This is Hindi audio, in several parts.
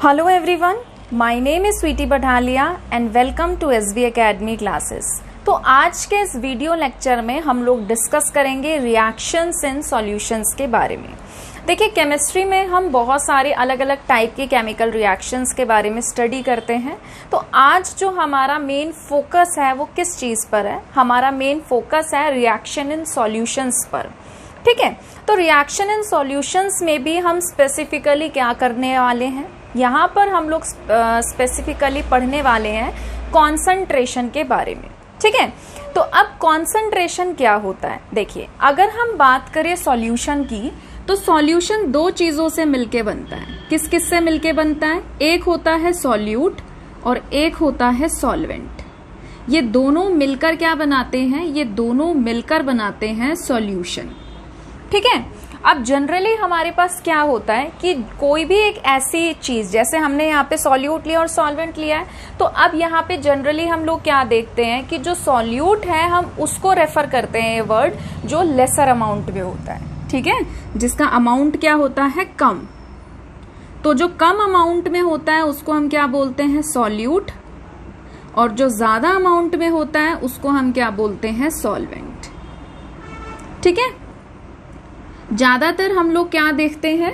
Hello everyone, my name is Sweety Badhalia and welcome to SB Academy classes। तो आज के इस वीडियो लेक्चर में हम लोग डिस्कस करेंगे रिएक्शंस इन सॉल्यूशंस के बारे में। देखिए, केमिस्ट्री में हम बहुत सारे अलग अलग टाइप के केमिकल रिएक्शंस के बारे में स्टडी करते हैं। तो आज जो हमारा मेन फोकस है वो किस चीज़ पर है? हमारा मेन फोकस है रिएक्शन इन सॉल्यूशंस पर। ठीक है, तो रिएक्शन इन सॉल्यूशंस में भी हम स्पेसिफिकली क्या करने वाले हैं? यहाँ पर हम लोग स्पेसिफिकली पढ़ने वाले हैं कॉन्सेंट्रेशन के बारे में। ठीक है, तो अब कॉन्सेंट्रेशन क्या होता है? देखिए, अगर हम बात करें सॉल्यूशन की, तो सॉल्यूशन दो चीजों से मिलके बनता है। किस किस से मिलके बनता है? एक होता है सॉल्यूट और एक होता है सॉल्वेंट। ये दोनों मिलकर क्या बनाते हैं? ये दोनों मिलकर बनाते हैं सॉल्यूशन। ठीक है, अब जनरली हमारे पास क्या होता है कि कोई भी एक ऐसी चीज, जैसे हमने यहाँ पे सॉल्यूट लिया और सॉल्वेंट लिया है, तो अब यहाँ पे जनरली हम लोग क्या देखते हैं कि जो सॉल्यूट है हम उसको रेफर करते हैं, ये वर्ड जो लेसर अमाउंट में होता है। ठीक है, जिसका अमाउंट क्या होता है? कम। तो जो कम अमाउंट में होता है उसको हम क्या बोलते हैं? सॉल्यूट। और जो ज्यादा अमाउंट में होता है उसको हम क्या बोलते हैं? सॉल्वेंट। ठीक है, ज्यादातर हम लोग क्या देखते हैं,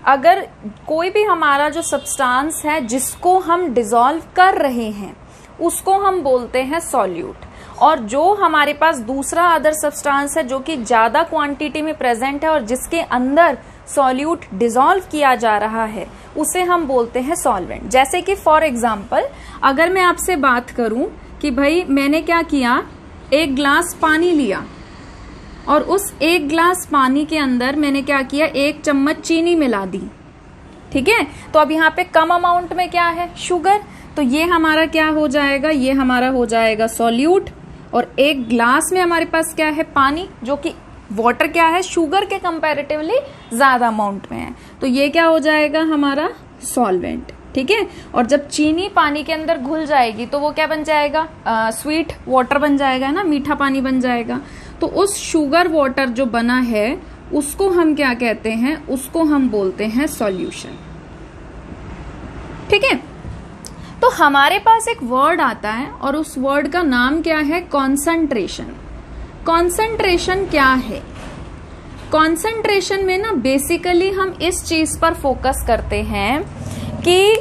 अगर कोई भी हमारा जो सब्सटेंस है जिसको हम डिसॉल्व कर रहे हैं उसको हम बोलते हैं सॉल्यूट, और जो हमारे पास दूसरा अदर सब्सटेंस है जो कि ज्यादा क्वांटिटी में प्रेजेंट है और जिसके अंदर सॉल्यूट डिसॉल्व किया जा रहा है उसे हम बोलते हैं सॉल्वेंट। जैसे कि फॉर एग्जांपल, अगर मैं आपसे बात करूं कि भाई मैंने क्या किया, एक ग्लास पानी लिया और उस एक ग्लास पानी के अंदर मैंने क्या किया, एक चम्मच चीनी मिला दी। ठीक है, तो अब यहाँ पे कम अमाउंट में क्या है? शुगर। तो ये हमारा क्या हो जाएगा? ये हमारा हो जाएगा सॉल्यूट। और एक ग्लास में हमारे पास क्या है? पानी, जो कि वाटर क्या है? शुगर के कंपैरेटिवली ज्यादा अमाउंट में है। तो ये क्या हो जाएगा? हमारा सॉल्वेंट। ठीक है, और जब चीनी पानी के अंदर घुल जाएगी तो वो क्या बन जाएगा? स्वीट वाटर बन जाएगा ना, मीठा पानी बन जाएगा। तो उस शुगर वाटर जो बना है उसको हम क्या कहते हैं? उसको हम बोलते हैं सॉल्यूशन। ठीक है, तो हमारे पास एक वर्ड आता है और उस वर्ड का नाम क्या है? कॉन्सेंट्रेशन। कॉन्सेंट्रेशन क्या है? कॉन्सेंट्रेशन में ना बेसिकली हम इस चीज पर फोकस करते हैं कि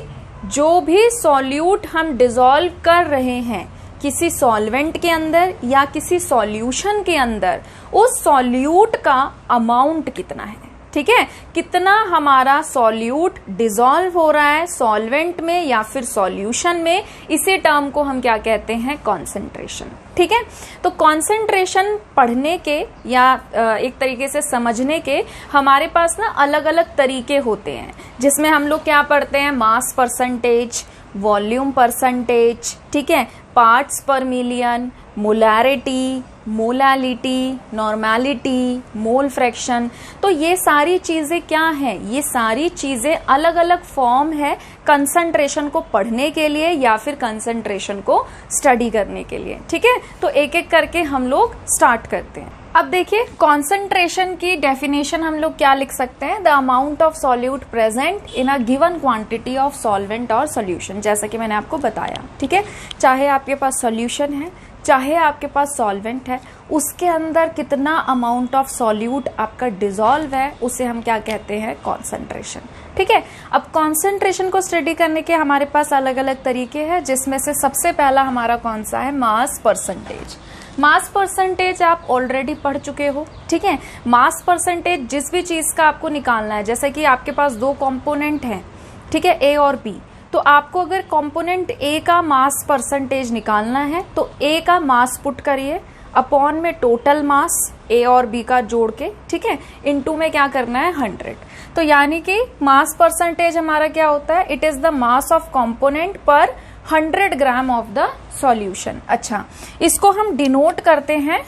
जो भी सॉल्यूट हम डिसॉल्व कर रहे हैं किसी सॉल्वेंट के अंदर या किसी सॉल्यूशन के अंदर, उस सॉल्यूट का अमाउंट कितना है। ठीक है, कितना हमारा सॉल्यूट डिसॉल्व हो रहा है सॉल्वेंट में या फिर सॉल्यूशन में, इसी टर्म को हम क्या कहते हैं? कॉन्सेंट्रेशन। ठीक है, तो कॉन्सेंट्रेशन पढ़ने के या एक तरीके से समझने के हमारे पास ना अलग अलग तरीके होते हैं, जिसमें हम लोग क्या पढ़ते हैं? मास परसेंटेज, वॉल्यूम परसेंटेज, ठीक है, पार्ट्स पर million, molarity, molality, normality, mole fraction. तो ये सारी चीजें क्या हैं? ये सारी चीजें अलग अलग फॉर्म है कंसंट्रेशन को पढ़ने के लिए या फिर कंसंट्रेशन को स्टडी करने के लिए। ठीक है, तो एक एक करके हम लोग स्टार्ट करते हैं। अब देखिए, कॉन्सेंट्रेशन की डेफिनेशन हम लोग क्या लिख सकते हैं? The amount of solute present in a given quantity of solvent और सॉल्यूशन, जैसा कि मैंने आपको बताया। ठीक है, चाहे आपके पास सॉल्यूशन है चाहे आपके पास सॉल्वेंट है, उसके अंदर कितना अमाउंट ऑफ सॉल्यूट आपका डिसॉल्व है उसे हम क्या कहते हैं? कॉन्सेंट्रेशन। ठीक है, अब कॉन्सेंट्रेशन को स्टडी करने के हमारे पास अलग अलग तरीके हैं, जिसमें से सबसे पहला हमारा कौन सा है? Mass percentage. मास परसेंटेज आप ऑलरेडी पढ़ चुके हो। ठीक है, मास परसेंटेज जिस भी चीज का आपको निकालना है, जैसे कि आपके पास दो कंपोनेंट हैं, ठीक है, ए और बी, तो आपको अगर कंपोनेंट ए का मास परसेंटेज निकालना है तो ए का मास पुट करिए अपॉन में टोटल मास ए और बी का जोड़ के, ठीक है, इनटू में क्या करना है? 100। तो यानी कि मास परसेंटेज हमारा क्या होता है? It is the mass of component पर 100 ग्राम ऑफ द सॉल्यूशन। अच्छा, इसको हम डिनोट करते हैं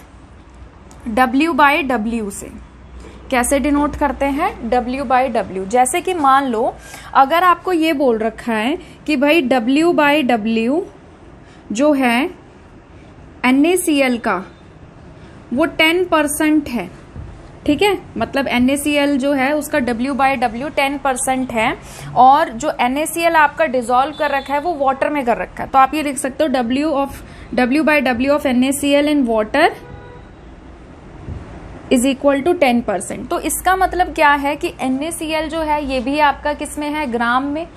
W/W से। कैसे डिनोट करते हैं? W/W। जैसे कि मान लो अगर आपको ये बोल रखा है कि भाई W/W जो है NaCl का वो 10% है, ठीक है, मतलब NaCl जो है उसका W/W 10% है, और जो NaCl आपका डिसॉल्व कर रखा है वो वाटर में कर रखा है। तो आप ये लिख सकते हो W/W of NaCl in water is equal to 10%। तो इसका मतलब क्या है कि NaCl जो है ये भी आपका किस में है, ग्राम में।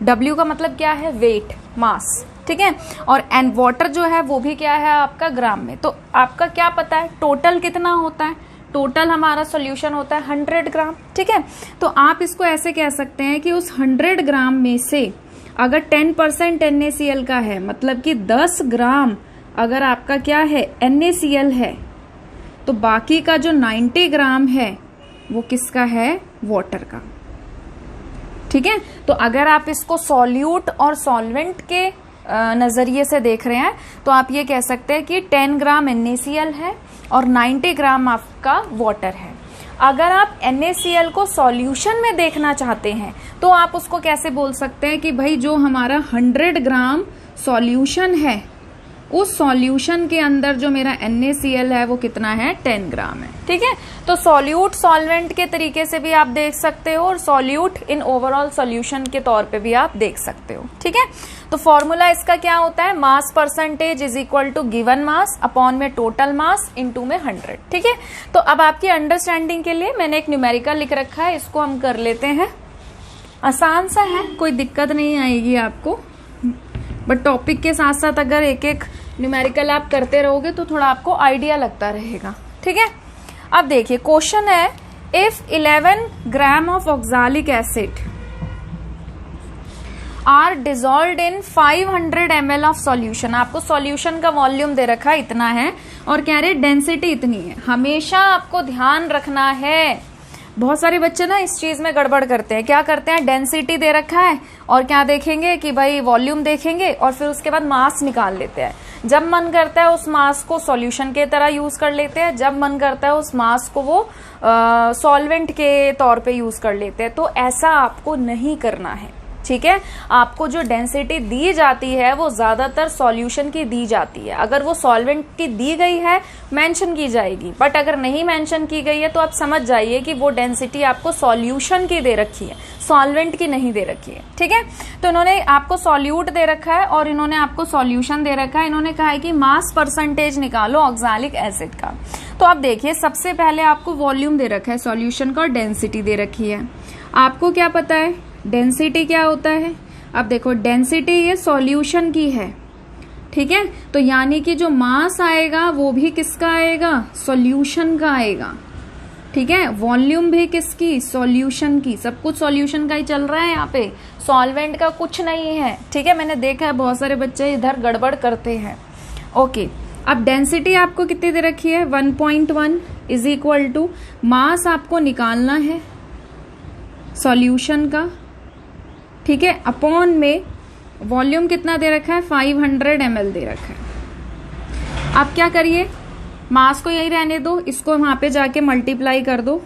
W का मतलब क्या है, वेट, मास, ठीक है, और एन वाटर जो है वो भी क्या है आपका ग्राम में। तो आपका क्या पता है टोटल कितना होता है, टोटल हमारा सॉल्यूशन होता है 100 ग्राम, ठीक है। तो आप इसको ऐसे कह सकते हैं कि उस 100 ग्राम में से अगर 10% NaCl का है, मतलब कि 10 ग्राम अगर आपका क्या है NaCl है, तो बाकी का जो 90 ग्राम है वो किसका है, वाटर का, ठीक है। तो अगर आप इसको सॉल्यूट और सॉल्वेंट के नजरिए से देख रहे हैं तो आप ये कह सकते हैं कि 10 ग्राम NaCl है और 90 ग्राम आपका वाटर है। अगर आप NaCl को सॉल्यूशन में देखना चाहते हैं तो आप उसको कैसे बोल सकते हैं कि भाई जो हमारा 100 ग्राम सॉल्यूशन है, उस सॉल्यूशन के अंदर जो मेरा NaCl है वो कितना है, 10 ग्राम है, ठीक है। तो सॉल्यूट सॉल्वेंट के तरीके से भी आप देख सकते हो और सॉल्यूट इन ओवरऑल सॉल्यूशन के तौर पे भी आप देख सकते हो, ठीक है। तो फॉर्मूला इसका क्या होता है, mass percentage is equal to given mass upon में टोटल मास इनटू में 100, ठीक है। तो अब आपकी अंडरस्टैंडिंग के लिए मैंने एक न्यूमेरिकल लिख रखा है, इसको हम कर लेते हैं। आसान सा है, कोई दिक्कत नहीं आएगी आपको, बट टॉपिक के साथ साथ अगर एक एक न्यूमेरिकल आप करते रहोगे तो थोड़ा आपको आइडिया लगता रहेगा, ठीक है। अब देखिए क्वेश्चन है, if 11 gram of oxalic acid are dissolved in 500 ml of solution. आपको सॉल्यूशन का वॉल्यूम दे रखा है इतना है और कह रहे डेंसिटी इतनी है। हमेशा आपको ध्यान रखना है, बहुत सारे बच्चे ना इस चीज में गड़बड़ करते हैं। क्या करते हैं, डेंसिटी दे रखा है और क्या देखेंगे कि भाई वॉल्यूम देखेंगे और फिर उसके बाद मास निकाल लेते हैं। जब मन करता है उस मास को सॉल्यूशन के तरह यूज कर लेते हैं, जब मन करता है उस मास को वो सॉल्वेंट के तौर पे यूज कर लेते हैं। तो ऐसा आपको नहीं करना है, ठीक है। आपको जो डेंसिटी दी जाती है वो ज्यादातर सॉल्यूशन की दी जाती है। अगर वो सॉल्वेंट की दी गई है मेंशन की जाएगी, बट अगर नहीं मेंशन की गई है तो आप समझ जाइए कि वो डेंसिटी आपको सॉल्यूशन की दे रखी है, सॉल्वेंट की नहीं दे रखी है, ठीक है। तो इन्होंने आपको सॉल्यूट दे रखा है और इन्होंने आपको सॉल्यूशन दे रखा है। इन्होंने कहा है कि मास परसेंटेज निकालो ऑक्सैलिक एसिड का। तो आप देखिए सबसे पहले आपको वॉल्यूम दे रखा है सॉल्यूशन का और डेंसिटी दे रखी है। आपको क्या पता है डेंसिटी क्या होता है, अब देखो डेंसिटी ये सॉल्यूशन की है, ठीक है। तो यानी कि जो मास आएगा वो भी किसका आएगा, सॉल्यूशन का आएगा, ठीक है। वॉल्यूम भी किसकी, सॉल्यूशन की। सब कुछ सॉल्यूशन का ही चल रहा है यहाँ पे, सॉल्वेंट का कुछ नहीं है, ठीक है। मैंने देखा है बहुत सारे बच्चे इधर गड़बड़ करते हैं। ओके, अब डेंसिटी आपको कितनी दे रखी है, 1.1 इज इक्वल टू मास आपको निकालना है सॉल्यूशन का, ठीक है, अपॉन में वॉल्यूम कितना दे रखा है, 500 ml दे रखा है। आप क्या करिए, मास को यही रहने दो, इसको वहां पे जाके मल्टीप्लाई कर दो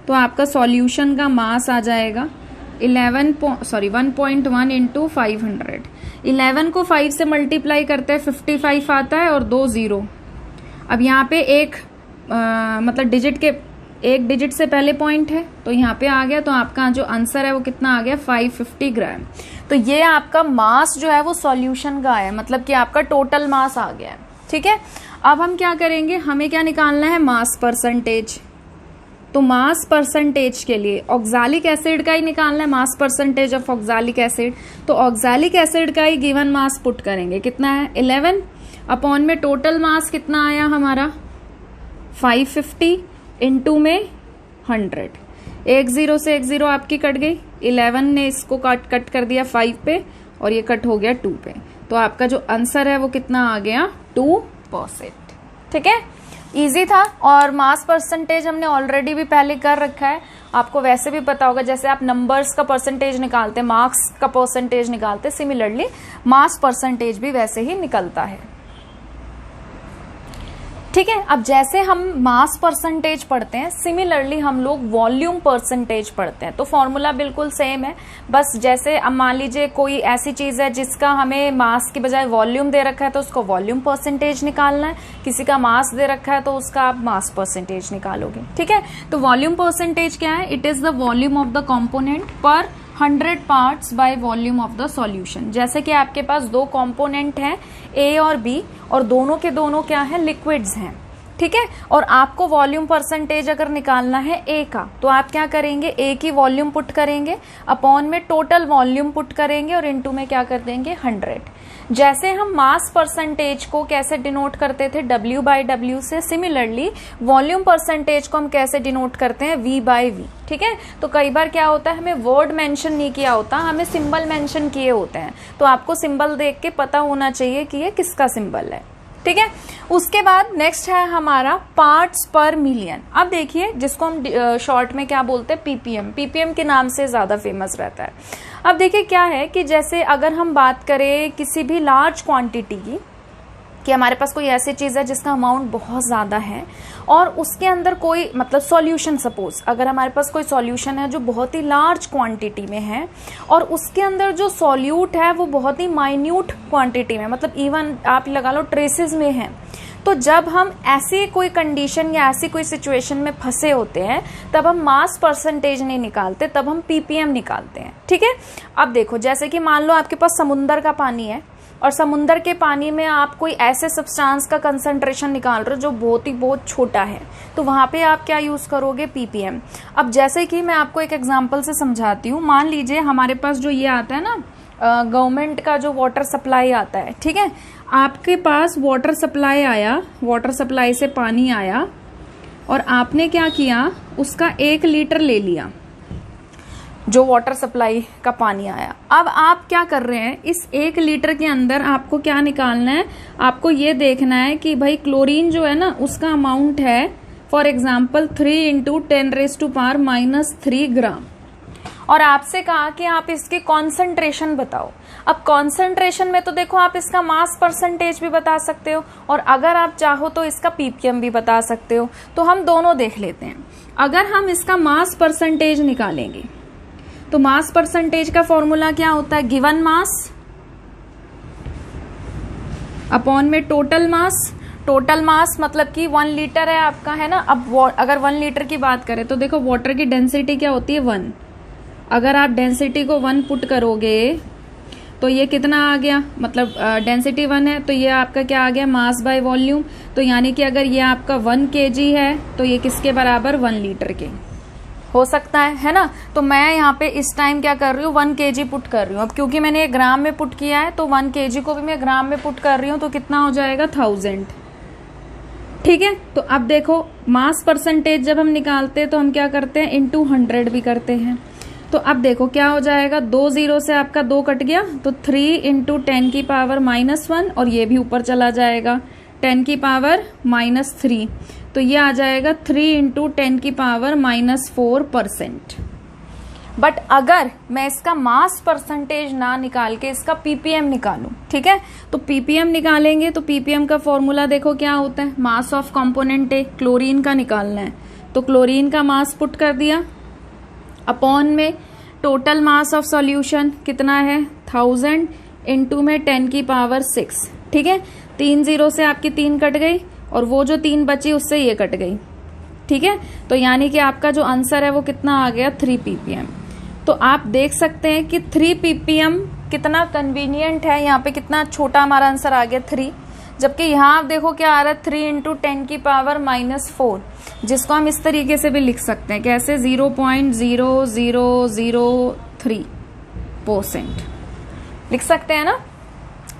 तो आपका सॉल्यूशन का मास आ जाएगा 1.1 इंटू 500। 11 को 5 से मल्टीप्लाई करते हैं 55 आता है और 2 0। अब यहाँ पे एक मतलब डिजिट के एक डिजिट से पहले पॉइंट है तो यहाँ पे आ गया, तो आपका जो आंसर है वो कितना आ गया, 550 ग्राम। तो ये आपका मास जो है वो सॉल्यूशन का है, मतलब कि आपका टोटल मास आ गया है, ठीक है। अब हम क्या करेंगे, हमें क्या निकालना है, मास परसेंटेज। तो मास परसेंटेज के लिए ऑक्सैलिक एसिड का ही निकालना है, mass percentage of oxalic acid. तो ऑक्सैलिक एसिड का ही गिवन मास पुट करेंगे, कितना है 11 अपॉन में टोटल मास कितना आया हमारा 550 इंटू में 100। एक 0 से एक 0 आपकी कट गई, 11 ने इसको कट कर दिया 5 पे और ये कट हो गया 2 पे। तो आपका जो आंसर है वो कितना आ गया, 2%, ठीक है। इजी था और मास परसेंटेज हमने ऑलरेडी भी पहले कर रखा है, आपको वैसे भी पता होगा। जैसे आप नंबर्स का परसेंटेज निकालते, मार्क्स का परसेंटेज निकालते, सिमिलरली मास परसेंटेज भी वैसे ही निकलता है, ठीक है। अब जैसे हम मास परसेंटेज पढ़ते हैं, सिमिलरली हम लोग वॉल्यूम परसेंटेज पढ़ते हैं। तो फॉर्मूला बिल्कुल सेम है, बस जैसे अब मान लीजिए कोई ऐसी चीज है जिसका हमें मास की बजाय वॉल्यूम दे रखा है तो उसको वॉल्यूम परसेंटेज निकालना है, किसी का मास दे रखा है तो उसका आप मास परसेंटेज निकालोगे। ठीक है, तो वॉल्यूम परसेंटेज क्या है? It is the volume of the component पर 100 parts by volume of the solution. जैसे कि आपके पास दो कंपोनेंट हैं ए और बी, और दोनों के दोनों क्या है? लिक्विड्स हैं। ठीक है, और आपको वॉल्यूम परसेंटेज अगर निकालना है ए का, तो आप क्या करेंगे? ए की वॉल्यूम पुट करेंगे, अपॉन में टोटल वॉल्यूम पुट करेंगे, और इनटू में क्या कर देंगे? 100। जैसे हम मास परसेंटेज को कैसे डिनोट करते थे? W बाई W से, सिमिलरली वॉल्यूम परसेंटेज को हम कैसे डिनोट करते हैं? V by V। ठीक है, तो कई बार क्या होता है, हमें वर्ड मेंशन नहीं किया होता, हमें सिंबल मेंशन किए होते हैं, तो आपको सिंबल देख के पता होना चाहिए कि ये किसका सिंबल है। ठीक है, उसके बाद नेक्स्ट है हमारा पार्ट्स पर मिलियन। अब देखिए, जिसको हम शॉर्ट में क्या बोलते हैं? पीपीएम। पीपीएम के नाम से ज्यादा फेमस रहता है। अब देखिए क्या है कि जैसे अगर हम बात करें किसी भी लार्ज क्वांटिटी की, कि हमारे पास कोई ऐसी चीज है जिसका अमाउंट बहुत ज्यादा है, और उसके अंदर कोई मतलब सॉल्यूशन, सपोज अगर हमारे पास कोई सॉल्यूशन है जो बहुत ही लार्ज क्वांटिटी में है, और उसके अंदर जो सॉल्यूट है वो बहुत ही माइन्यूट क्वांटिटी में, मतलब इवन आप लगा लो ट्रेसेस में है, तो जब हम ऐसी कोई कंडीशन या ऐसी कोई सिचुएशन में फंसे होते हैं, तब हम मास परसेंटेज नहीं निकालते, तब हम पीपीएम निकालते हैं। ठीक है, अब देखो, जैसे कि मान लो आपके पास समुंदर का पानी है, और समुंदर के पानी में आप कोई ऐसे सब्सटेंस का कंसंट्रेशन निकाल रहे हो जो बहुत छोटा है, तो वहां पे आप क्या यूज करोगे? पीपीएम। अब जैसे कि मैं आपको एक एग्जांपल से समझाती हूँ। मान लीजिए हमारे पास जो ये आता है ना, गवर्नमेंट का जो वाटर सप्लाई आता है, ठीक है, आपके पास वाटर सप्लाई आया, वाटर सप्लाई से पानी आया, और आपने क्या किया? उसका 1 लीटर ले लिया, जो वाटर सप्लाई का पानी आया। अब आप क्या कर रहे हैं? इस 1 लीटर के अंदर आपको क्या निकालना है? आपको ये देखना है कि भाई क्लोरीन जो है ना, उसका अमाउंट है फॉर एग्जाम्पल 3 × 10⁻³ ग्राम, और आपसे कहा कि आप इसकी कॉन्सेंट्रेशन बताओ। अब कॉन्सेंट्रेशन में तो देखो, आप इसका मास परसेंटेज भी बता सकते हो, और अगर आप चाहो तो इसका पीपीएम भी बता सकते हो। तो हम दोनों देख लेते हैं। अगर हम इसका मास परसेंटेज निकालेंगे, तो मास परसेंटेज का फॉर्मूला क्या होता है? गिवन मास अपॉन में टोटल मास। टोटल मास मतलब कि 1 लीटर है आपका, है ना। अब अगर 1 लीटर की बात करें तो देखो, वाटर की डेंसिटी क्या होती है? 1। अगर आप डेंसिटी को 1 पुट करोगे तो ये कितना आ गया? मतलब डेंसिटी 1 है, तो ये आपका क्या आ गया? Mass by volume. तो यानी कि अगर ये आपका 1 kg है, तो ये किसके बराबर? 1 लीटर के हो सकता है ना। तो मैं यहाँ पे इस टाइम क्या कर रही हूँ? 1 kg पुट कर रही हूँ। अब क्योंकि मैंने ये ग्राम में पुट किया है, तो 1 kg को भी मैं ग्राम में पुट कर रही हूँ, तो कितना हो जाएगा? 1000। ठीक है, तो अब देखो, मास परसेंटेज जब हम निकालते हैं तो हम क्या करते हैं? × 100 भी करते हैं। तो अब देखो क्या हो जाएगा? 2 0 से आपका 2 कट गया, तो 3 × 10⁻⁻1, और ये भी ऊपर चला जाएगा 10⁻⁻3, तो ये आ जाएगा 3 × 10⁻⁻4%। बट अगर मैं इसका मास परसेंटेज ना निकाल के इसका पीपीएम निकालूं, ठीक है, तो पीपीएम निकालेंगे तो पीपीएम का फॉर्मूला देखो क्या होता है? Mass of component A, chlorine का निकालना है, तो क्लोरीन का मास पुट कर दिया, अपॉन में टोटल मास ऑफ सॉल्यूशन कितना है? 1000 × में 10⁻6। ठीक है, 3 0 से आपकी 3 कट गई, और वो जो 3 बची उससे ये कट गई। ठीक है, तो यानी कि आपका जो आंसर है वो कितना आ गया? 3 ppm। तो आप देख सकते हैं कि 3 ppm कितना कन्वीनियंट है। यहाँ पे कितना छोटा हमारा आंसर आ गया 3, जबकि यहाँ आप देखो क्या आ रहा है? 3 × 10⁻⁻4, जिसको हम इस तरीके से भी लिख सकते हैं। कैसे? 0.0003% लिख सकते हैं ना।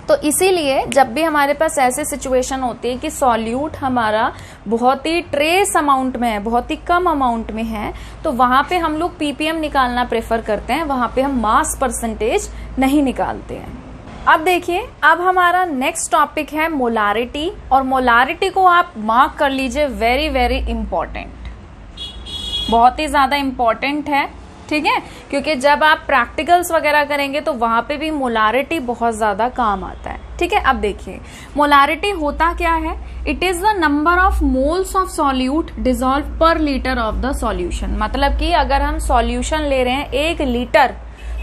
तो इसीलिए जब भी हमारे पास ऐसे सिचुएशन होती है कि सॉल्यूट हमारा बहुत ही ट्रेस अमाउंट में है, बहुत ही कम अमाउंट में है, तो वहां पे हम लोग पीपीएम निकालना प्रेफर करते हैं, वहां पे हम मास परसेंटेज नहीं निकालते हैं। अब देखिए, अब हमारा नेक्स्ट टॉपिक है मोलारिटी, और मोलारिटी को आप मार्क कर लीजिए, वेरी वेरी इंपॉर्टेंट, बहुत ही ज्यादा इंपॉर्टेंट है। ठीक है, क्योंकि जब आप प्रैक्टिकल्स वगैरह करेंगे तो वहां पे भी मोलारिटी बहुत ज्यादा काम आता है। ठीक है। अब देखिए मोलारिटी होता क्या है, it is the number of moles of solute dissolve पर लीटर ऑफ द सॉल्यूशन। मतलब कि अगर हम सॉल्यूशन ले रहे हैं 1 लीटर,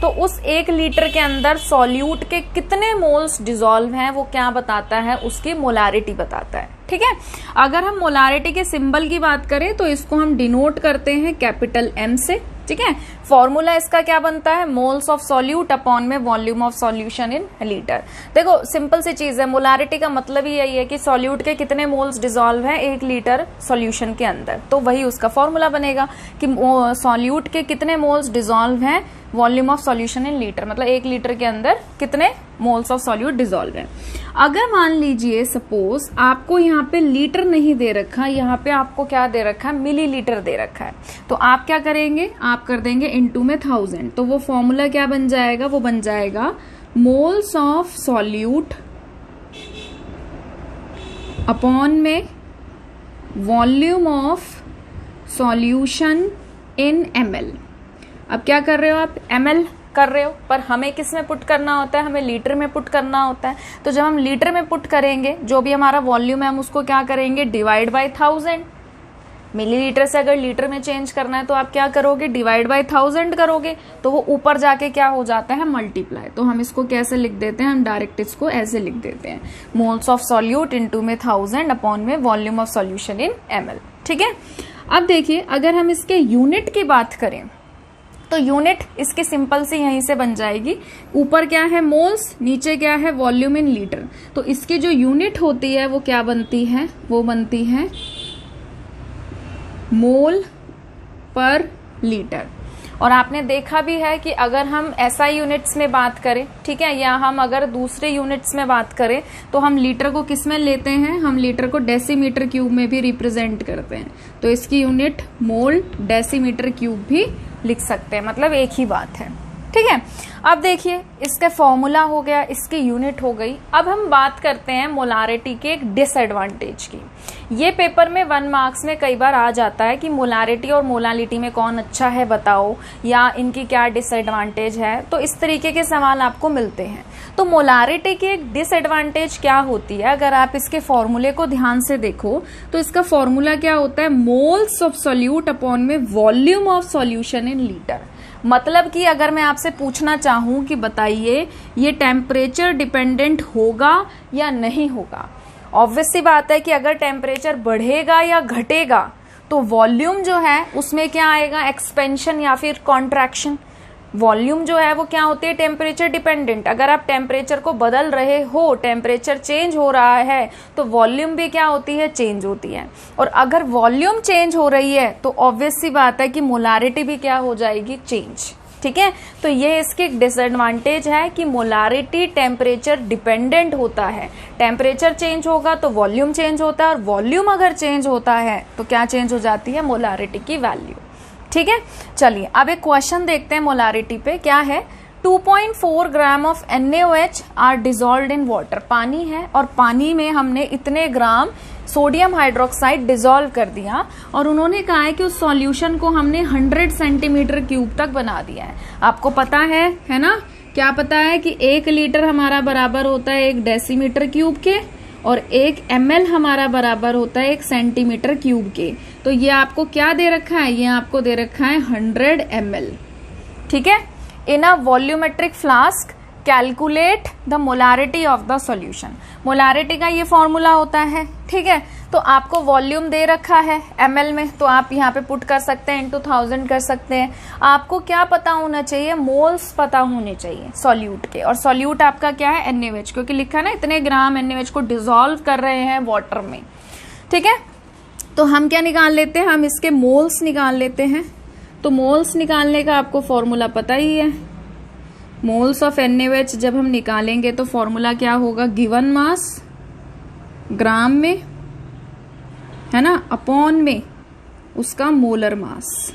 तो उस 1 लीटर के अंदर सॉल्यूट के कितने मोल्स डिजोल्व हैं वो क्या बताता है, उसकी मोलारिटी बताता है। ठीक है। अगर हम मोलारिटी के सिंबल की बात करें तो इसको हम डिनोट करते हैं कैपिटल M से। ठीक है। फॉर्मूला इसका क्या बनता है, मोल्स ऑफ सॉल्यूट अपॉन में volume of solution in litre. देखो सिंपल सी चीज है, मोलारिटी का मतलब ही यही है कि सॉल्यूट के कितने मोल्स डिसॉल्व हैं 1 लीटर सॉल्यूशन के अंदर, तो वही उसका फॉर्मूला बनेगा कि सॉल्यूट के कितने मोल्स डिसॉल्व हैं volume of solution in litre, मतलब 1 लीटर के अंदर कितने मोल्स ऑफ सॉल्यूट डिसॉल्व हैं। अगर मान लीजिए सपोज आपको यहाँ पे लीटर नहीं दे रखा, यहाँ पे आपको क्या दे रखा है, मिलीलीटर दे रखा है, तो आप क्या करेंगे, आप कर देंगे इनटू में 1000, तो वो फॉर्मूला क्या बन जाएगा, वो बन जाएगा मोल्स ऑफ सॉल्यूट अपॉन में volume of solution in ml। अब क्या कर रहे हो आप, ml कर रहे हो, पर हमें किस में पुट करना होता है, हमें लीटर में पुट करना होता है। तो जब हम लीटर में पुट करेंगे, जो भी हमारा वॉल्यूम है हम उसको क्या करेंगे, डिवाइड बाय 1000। मिलीलीटर से अगर लीटर में चेंज करना है तो आप क्या करोगे, डिवाइड बाय 1000 करोगे, तो वो ऊपर जाके क्या हो जाता है, मल्टीप्लाई। तो हम इसको कैसे लिख देते हैं, हम डायरेक्ट इसको ऐसे लिख देते हैं, मोल्स ऑफ सॉल्यूट इनटू में 1000 अपॉन में volume of solution in ml। ठीक है। अब देखिए अगर हम इसके यूनिट की बात करें तो यूनिट इसकी सिंपल सी यहीं से बन जाएगी, ऊपर क्या है मोल्स, नीचे क्या है वॉल्यूम इन लीटर। तो इसकी जो यूनिट होती है वो क्या बनती है, वो बनती है मोल पर लीटर। और आपने देखा भी है कि अगर हम SI यूनिट्स में बात करें, ठीक है, या हम अगर दूसरे यूनिट्स में बात करें तो हम लीटर को किस में लेते हैं, हम लीटर को डेसीमीटर क्यूब में भी रिप्रेजेंट करते हैं। तो इसकी यूनिट मोल डेसीमीटर क्यूब भी लिख सकते हैं, मतलब एक ही बात है। ठीक है। अब देखिए इसका फॉर्मूला हो गया, इसकी यूनिट हो गई। अब हम बात करते हैं मोलारिटी के एक डिसएडवांटेज की। ये पेपर में 1 मार्क्स में कई बार आ जाता है कि मोलारिटी और मोलालिटी में कौन अच्छा है बताओ, या इनकी क्या डिसएडवांटेज है, तो इस तरीके के सवाल आपको मिलते हैं। तो मोलारिटी की एक डिसएडवांटेज क्या होती है, अगर आप इसके फॉर्मूले को ध्यान से देखो तो इसका फॉर्मूला क्या होता है, मोल्स ऑफ सॉल्यूट अपॉन में volume of solution in litre. मतलब कि अगर मैं आपसे पूछना चाहूं कि बताइए ये टेम्परेचर डिपेंडेंट होगा या नहीं होगा, ऑब्वियस सी बात है कि अगर टेम्परेचर बढ़ेगा या घटेगा तो वॉल्यूम जो है उसमें क्या आएगा, एक्सपेंशन या फिर कॉन्ट्रैक्शन। वॉल्यूम जो है वो क्या होती है, टेम्परेचर डिपेंडेंट। अगर आप टेम्परेचर को बदल रहे हो, टेम्परेचर चेंज हो रहा है, तो वॉल्यूम भी क्या होती है, चेंज होती है। और अगर वॉल्यूम चेंज हो रही है तो ऑब्वियस सी बात है कि मोलारिटी भी क्या हो जाएगी, चेंज। ठीक है। तो ये इसकी डिसएडवांटेज है कि मोलारिटी टेम्परेचर डिपेंडेंट होता है, टेम्परेचर चेंज होगा तो वॉल्यूम चेंज होता है, और वॉल्यूम अगर चेंज होता है तो क्या चेंज हो जाती है, मोलारिटी की वैल्यू। ठीक है। चलिए अब एक क्वेश्चन देखते हैं मोलारिटी पे, क्या है, 2.4 gram of NaOH are dissolved in water. पानी है और पानी में हमने इतने ग्राम सोडियम हाइड्रोक्साइड डिजोल्व कर दिया, और उन्होंने कहा है कि उस सॉल्यूशन को हमने 100 सेंटीमीटर क्यूब तक बना दिया है। आपको पता है ना, क्या पता है कि 1 लीटर हमारा बराबर होता है 1 डेसीमीटर क्यूब के, और 1 ml हमारा बराबर होता है 1 सेंटीमीटर क्यूब के। तो ये आपको क्या दे रखा है, ये आपको दे रखा है 100 ml। ठीक है। In a volumetric flask calculate the molarity of the solution. Molarity का ये फॉर्मूला होता है। ठीक है। तो आपको वॉल्यूम दे रखा है ml में, तो आप यहाँ पे पुट कर सकते हैं, इनटू 1000 कर सकते हैं। आपको क्या पता होना चाहिए, मोल्स पता होने चाहिए सॉल्यूट के, और सॉल्यूट आपका क्या है, NaOH, क्योंकि लिखा है ना इतने ग्राम NaOH को डिसॉल्व कर रहे हैं वाटर में। ठीक है। तो हम क्या निकाल लेते हैं, हम इसके मोल्स निकाल लेते हैं। तो मोल्स निकालने का आपको फॉर्मूला पता ही है, मोल्स ऑफ NaOH जब हम निकालेंगे तो फॉर्मूला क्या होगा, गिवन मास ग्राम में, है ना, अपॉन में उसका मोलर मास।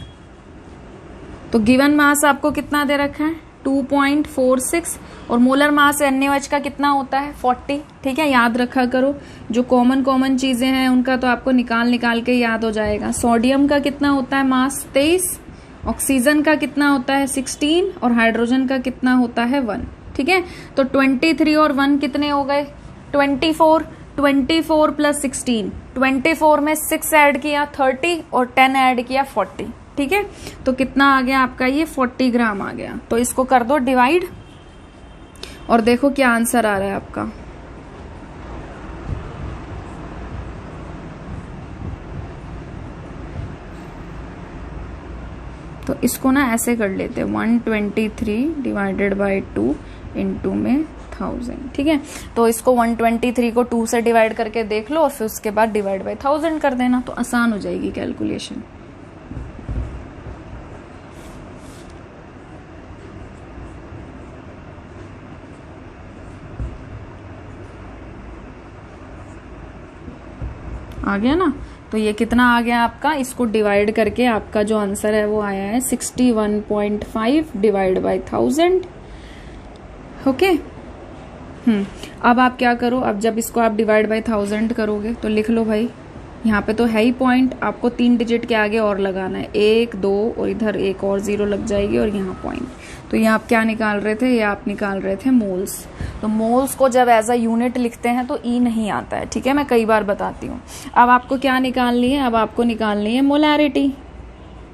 तो गिवन मास आपको कितना दे रखा है, 2.46, और मोलर मास NaOH का कितना होता है, 40। ठीक है। याद रखा करो, जो कॉमन चीजें हैं उनका तो आपको निकाल के याद हो जाएगा। सोडियम का कितना होता है मास, 23, ऑक्सीजन का कितना होता है 16, और हाइड्रोजन का कितना होता है 1। ठीक है। तो 23 और 1 कितने हो गए? 24। 24 प्लस 16, 24 में 6 ऐड किया 30 और 10 ऐड किया 40, ठीक है। तो कितना आ गया आपका? ये 40 ग्राम आ गया। तो इसको कर दो डिवाइड और देखो क्या आंसर आ रहा है आपका। तो इसको ना ऐसे कर लेते हैं 123 डिवाइडेड बाई 2 इंटू में 1000, ठीक है। तो इसको 123 को 2 से डिवाइड करके देख लो और फिर उसके बाद डिवाइड बाई 1000 कर देना, तो आसान हो जाएगी कैलकुलेशन। आ गया ना। तो ये कितना आ गया आपका? इसको डिवाइड करके आपका जो आंसर है वो आया है 61.5 डिवाइड बाई 1000। ओके। अब आप क्या करो, अब जब इसको आप डिवाइड बाई 1000 करोगे तो लिख लो भाई, यहाँ पे तो है ही पॉइंट, आपको 3 डिजिट के आगे और लगाना है, 1 2 और इधर एक और 0 लग जाएगी और यहाँ पॉइंट। तो ये आप क्या निकाल रहे थे? ये आप निकाल रहे थे मोल्स। तो मोल्स को जब एज अ यूनिट लिखते हैं तो ई नहीं आता है, ठीक है। मैं कई बार बताती हूँ। अब आपको क्या निकालनी है? अब आपको निकालनी है मोलैरिटी।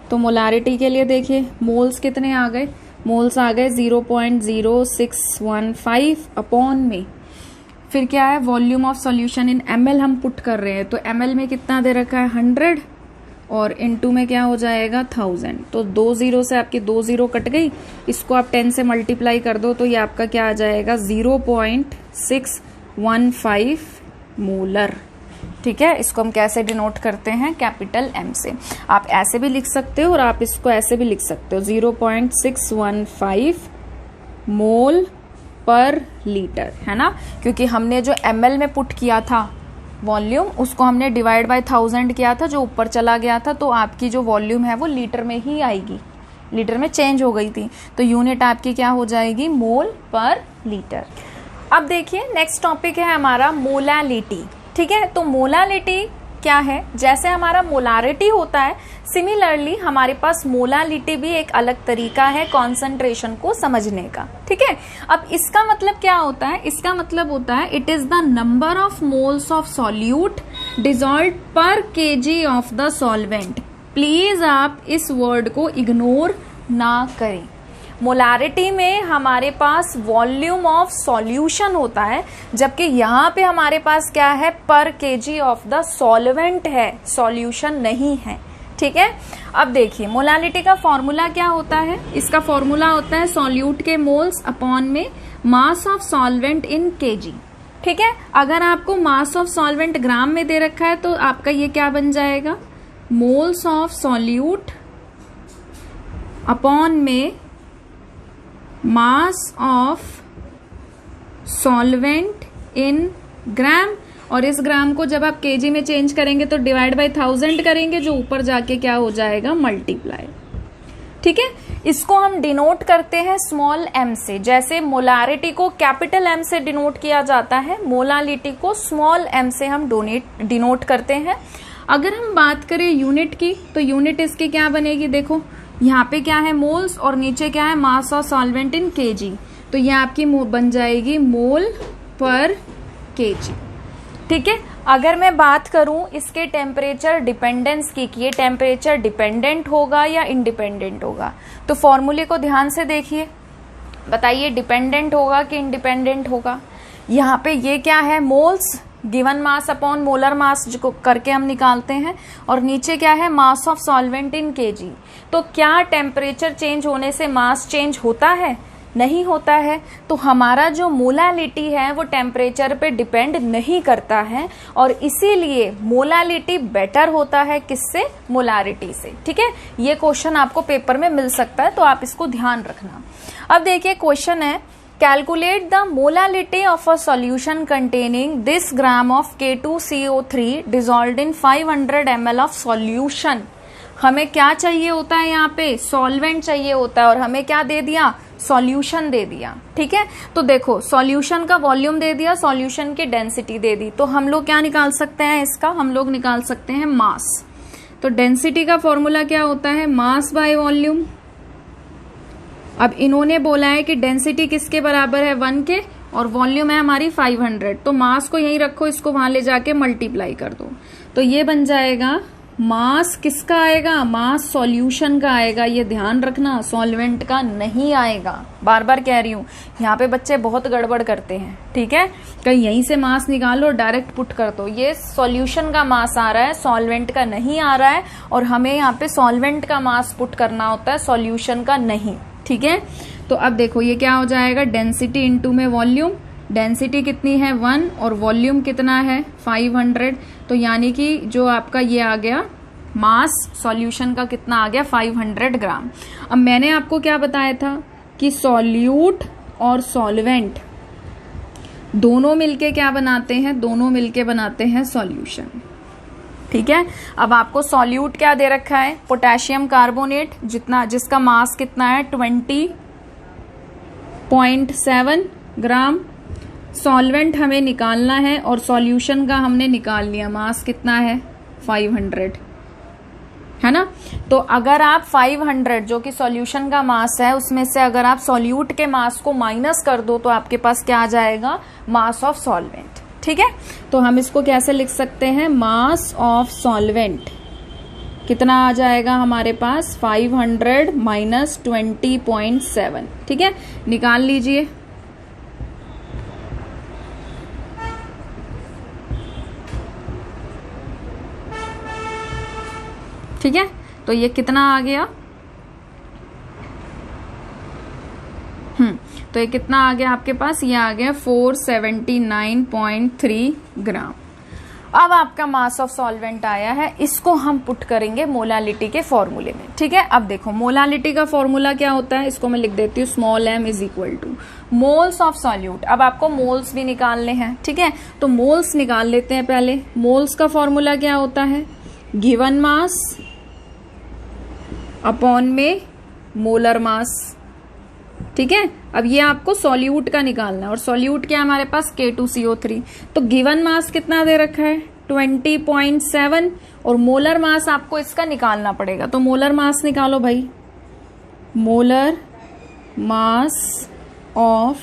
तो मोलैरिटी के लिए देखिए मोल्स कितने आ गए? मोल्स आ गए 0.0615 अपॉन में, फिर क्या है? Volume of solution in ml हम पुट कर रहे हैं, तो ml में कितना दे रखा है? 100 और इनटू में क्या हो जाएगा? 1000। तो 2 0 से आपकी 2 0 कट गई, इसको आप 10 से मल्टीप्लाई कर दो तो ये आपका क्या आ जाएगा? 0.615 मोलर, ठीक है। इसको हम कैसे डिनोट करते हैं? कैपिटल M से। आप ऐसे भी लिख सकते हो और आप इसको ऐसे भी लिख सकते हो, 0.615 मोल पर लीटर, है ना। क्योंकि हमने जो ml में पुट किया था वॉल्यूम, उसको हमने डिवाइड बाय 1000 किया था, जो ऊपर चला गया था, तो आपकी जो वॉल्यूम है वो लीटर में ही आएगी, लीटर में चेंज हो गई थी, तो यूनिट आपकी क्या हो जाएगी? मोल पर लीटर। अब देखिए नेक्स्ट टॉपिक है हमारा मोलैलिटी, ठीक है। तो मोलैलिटी क्या है? जैसे हमारा मोलारिटी होता है, सिमिलरली हमारे पास मोलालिटी भी एक अलग तरीका है कॉन्सेंट्रेशन को समझने का, ठीक है। अब इसका मतलब क्या होता है? इसका मतलब होता है it is the number of moles of solute dissolved per kg of the solvent. Please आप इस वर्ड को इग्नोर ना करें। मोलारिटी में हमारे पास वॉल्यूम ऑफ सॉल्यूशन होता है, जबकि यहाँ पे हमारे पास क्या है? पर केजी ऑफ द सॉल्वेंट है, सॉल्यूशन नहीं है, ठीक है। अब देखिए मोलालिटी का फॉर्मूला क्या होता है? इसका फॉर्मूला होता है सॉल्यूट के मोल्स अपॉन में mass of solvent in KG, ठीक है। अगर आपको मास ऑफ सॉल्वेंट ग्राम में दे रखा है तो आपका ये क्या बन जाएगा? मोल्स ऑफ सॉल्यूट अपॉन में मास ऑफ सॉल्वेंट इन ग्राम, और इस ग्राम को जब आप केजी में चेंज करेंगे तो डिवाइड बाय 1000 करेंगे, जो ऊपर जाके क्या हो जाएगा? मल्टीप्लाई, ठीक है। इसको हम डिनोट करते हैं स्मॉल m से। जैसे मोलारिटी को कैपिटल M से डिनोट किया जाता है, मोलालिटी को स्मॉल m से हम डिनोट करते हैं। अगर हम बात करें यूनिट की, तो यूनिट इसकी क्या बनेगी? देखो यहाँ पे क्या है? मोल्स, और नीचे क्या है? Mass of solvent in KG. तो ये आपकी बन जाएगी मोल पर केजी, ठीक है। अगर मैं बात करूं इसके टेम्परेचर डिपेंडेंस की, कि ये टेम्परेचर डिपेंडेंट होगा या इंडिपेंडेंट होगा, तो फॉर्मूले को ध्यान से देखिए, बताइए डिपेंडेंट होगा कि इंडिपेंडेंट होगा। यहाँ पे ये क्या है? Moles given mass upon molar mass जो करके हम निकालते हैं, और नीचे क्या है? Mass of solvent in KG. तो क्या टेम्परेचर चेंज होने से मास चेंज होता है? नहीं होता है। तो हमारा जो मोलालिटी है वो टेम्परेचर पे डिपेंड नहीं करता है, और इसीलिए मोलालिटी बेटर होता है किससे? मोलारिटी से, ठीक है। ये क्वेश्चन आपको पेपर में मिल सकता है, तो आप इसको ध्यान रखना। अब देखिए क्वेश्चन है, calculate the molality of a solution containing this gram of K2CO3 dissolved in 500 ml of solution। हमें क्या चाहिए होता है? यहाँ पे सॉल्वेंट चाहिए होता है, और हमें क्या दे दिया? सॉल्यूशन दे दिया, ठीक है। तो देखो सॉल्यूशन का वॉल्यूम दे दिया, सॉल्यूशन की डेंसिटी दे दी, तो हम लोग क्या निकाल सकते हैं इसका? हम लोग निकाल सकते हैं मास। तो डेंसिटी का फॉर्मूला क्या होता है? मास बाय वॉल्यूम, अब इन्होंने बोला है कि डेंसिटी किसके बराबर है 1 के और वॉल्यूम है हमारी 500, तो मास को यहीं रखो, इसको वहां ले जाके मल्टीप्लाई कर दो, तो ये बन जाएगा मास किसका आएगा, मास सॉल्यूशन का आएगा। ये ध्यान रखना, सॉल्वेंट का नहीं आएगा, बार बार कह रही हूं, यहाँ पे बच्चे बहुत गड़बड़ करते हैं, ठीक है। कहीं यहीं से मास निकालो डायरेक्ट पुट कर दो, ये सॉल्यूशन का मास आ रहा है, सॉल्वेंट का नहीं आ रहा है, और हमें यहाँ पे सॉल्वेंट का मास पुट करना होता है, सॉल्यूशन का नहीं, ठीक है। तो अब देखो ये क्या हो जाएगा, डेंसिटी इंटू में वॉल्यूम, डेंसिटी कितनी है 1 और वॉल्यूम कितना है 500, तो यानी कि जो आपका ये आ गया मास सॉल्यूशन का कितना आ गया 500 ग्राम। अब मैंने आपको क्या बताया था कि सॉल्यूट और सॉल्वेंट दोनों मिलके क्या बनाते हैं, दोनों मिलके बनाते हैं सॉल्यूशन, ठीक है। अब आपको सॉल्यूट क्या दे रखा है, पोटेशियम कार्बोनेट, जिसका मास कितना है 20.7 ग्राम। सॉल्वेंट हमें निकालना है और सॉल्यूशन का हमने निकाल लिया, मास कितना है 500, है ना। तो अगर आप 500 जो कि सॉल्यूशन का मास है उसमें से अगर आप सॉल्यूट के मास को माइनस कर दो तो आपके पास क्या आ जाएगा, मास ऑफ सॉल्वेंट, ठीक है। तो हम इसको कैसे लिख सकते हैं, मास ऑफ सॉल्वेंट कितना आ जाएगा हमारे पास 500 माइनस 20.7, ठीक है, निकाल लीजिए। ठीक है, तो ये कितना आ गया, तो ये कितना आ गया आपके पास, ये आ गया 479.3 ग्राम। अब आपका मास ऑफ सॉल्वेंट आया है, इसको हम पुट करेंगे मोलालिटी के फॉर्मूले में, ठीक है। अब देखो मोलालिटी का फॉर्मूला क्या होता है, इसको मैं लिख देती हूँ, small m is equal two moles of solute. अब आपको मोल्स भी निकालने हैं, ठीक है, तो मोल्स निकाल लेते हैं पहले। मोल्स का फॉर्मूला क्या होता है, गिवन मास अपॉन में मोलर मास, ठीक है। अब ये आपको सॉल्यूट का निकालना है और सॉल्यूट क्या है हमारे पास K2CO3, तो गिवन मास कितना दे रखा है 20.7 और मोलर मास आपको इसका निकालना पड़ेगा, तो मोलर मास निकालो भाई, molar mass of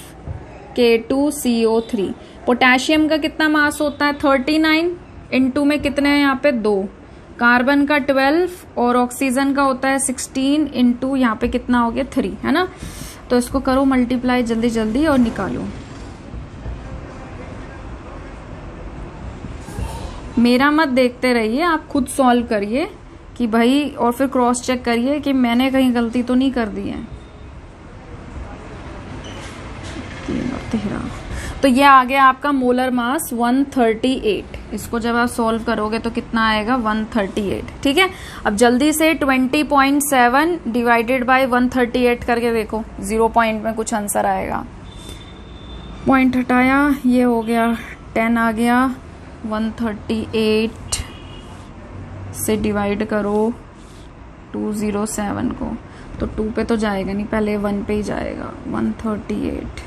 K2CO3। Potassium का कितना मास होता है 39, इनटू में कितने हैं यहाँ पे 2, कार्बन का 12 और ऑक्सीजन का होता है 16, इनटू यहाँ पे कितना हो गया 3, है ना। तो इसको करो मल्टीप्लाई जल्दी जल्दी और निकालो। मेरा मत देखते रहिए, आप खुद सॉल्व करिए कि भाई, और फिर क्रॉस चेक करिए कि मैंने कहीं गलती तो नहीं कर दी है। 13, तो ये आ गया आपका मोलर मास 138। इसको जब आप सॉल्व करोगे तो कितना आएगा 138, ठीक है। अब जल्दी से 20.7 डिवाइडेड बाय 138 करके देखो, 0 पॉइंट में कुछ आंसर आएगा, पॉइंट हटाया, ये हो गया 10 आ गया, 138 से डिवाइड करो 207 को, तो 2 पे तो जाएगा नहीं, पहले 1 पे ही जाएगा। 138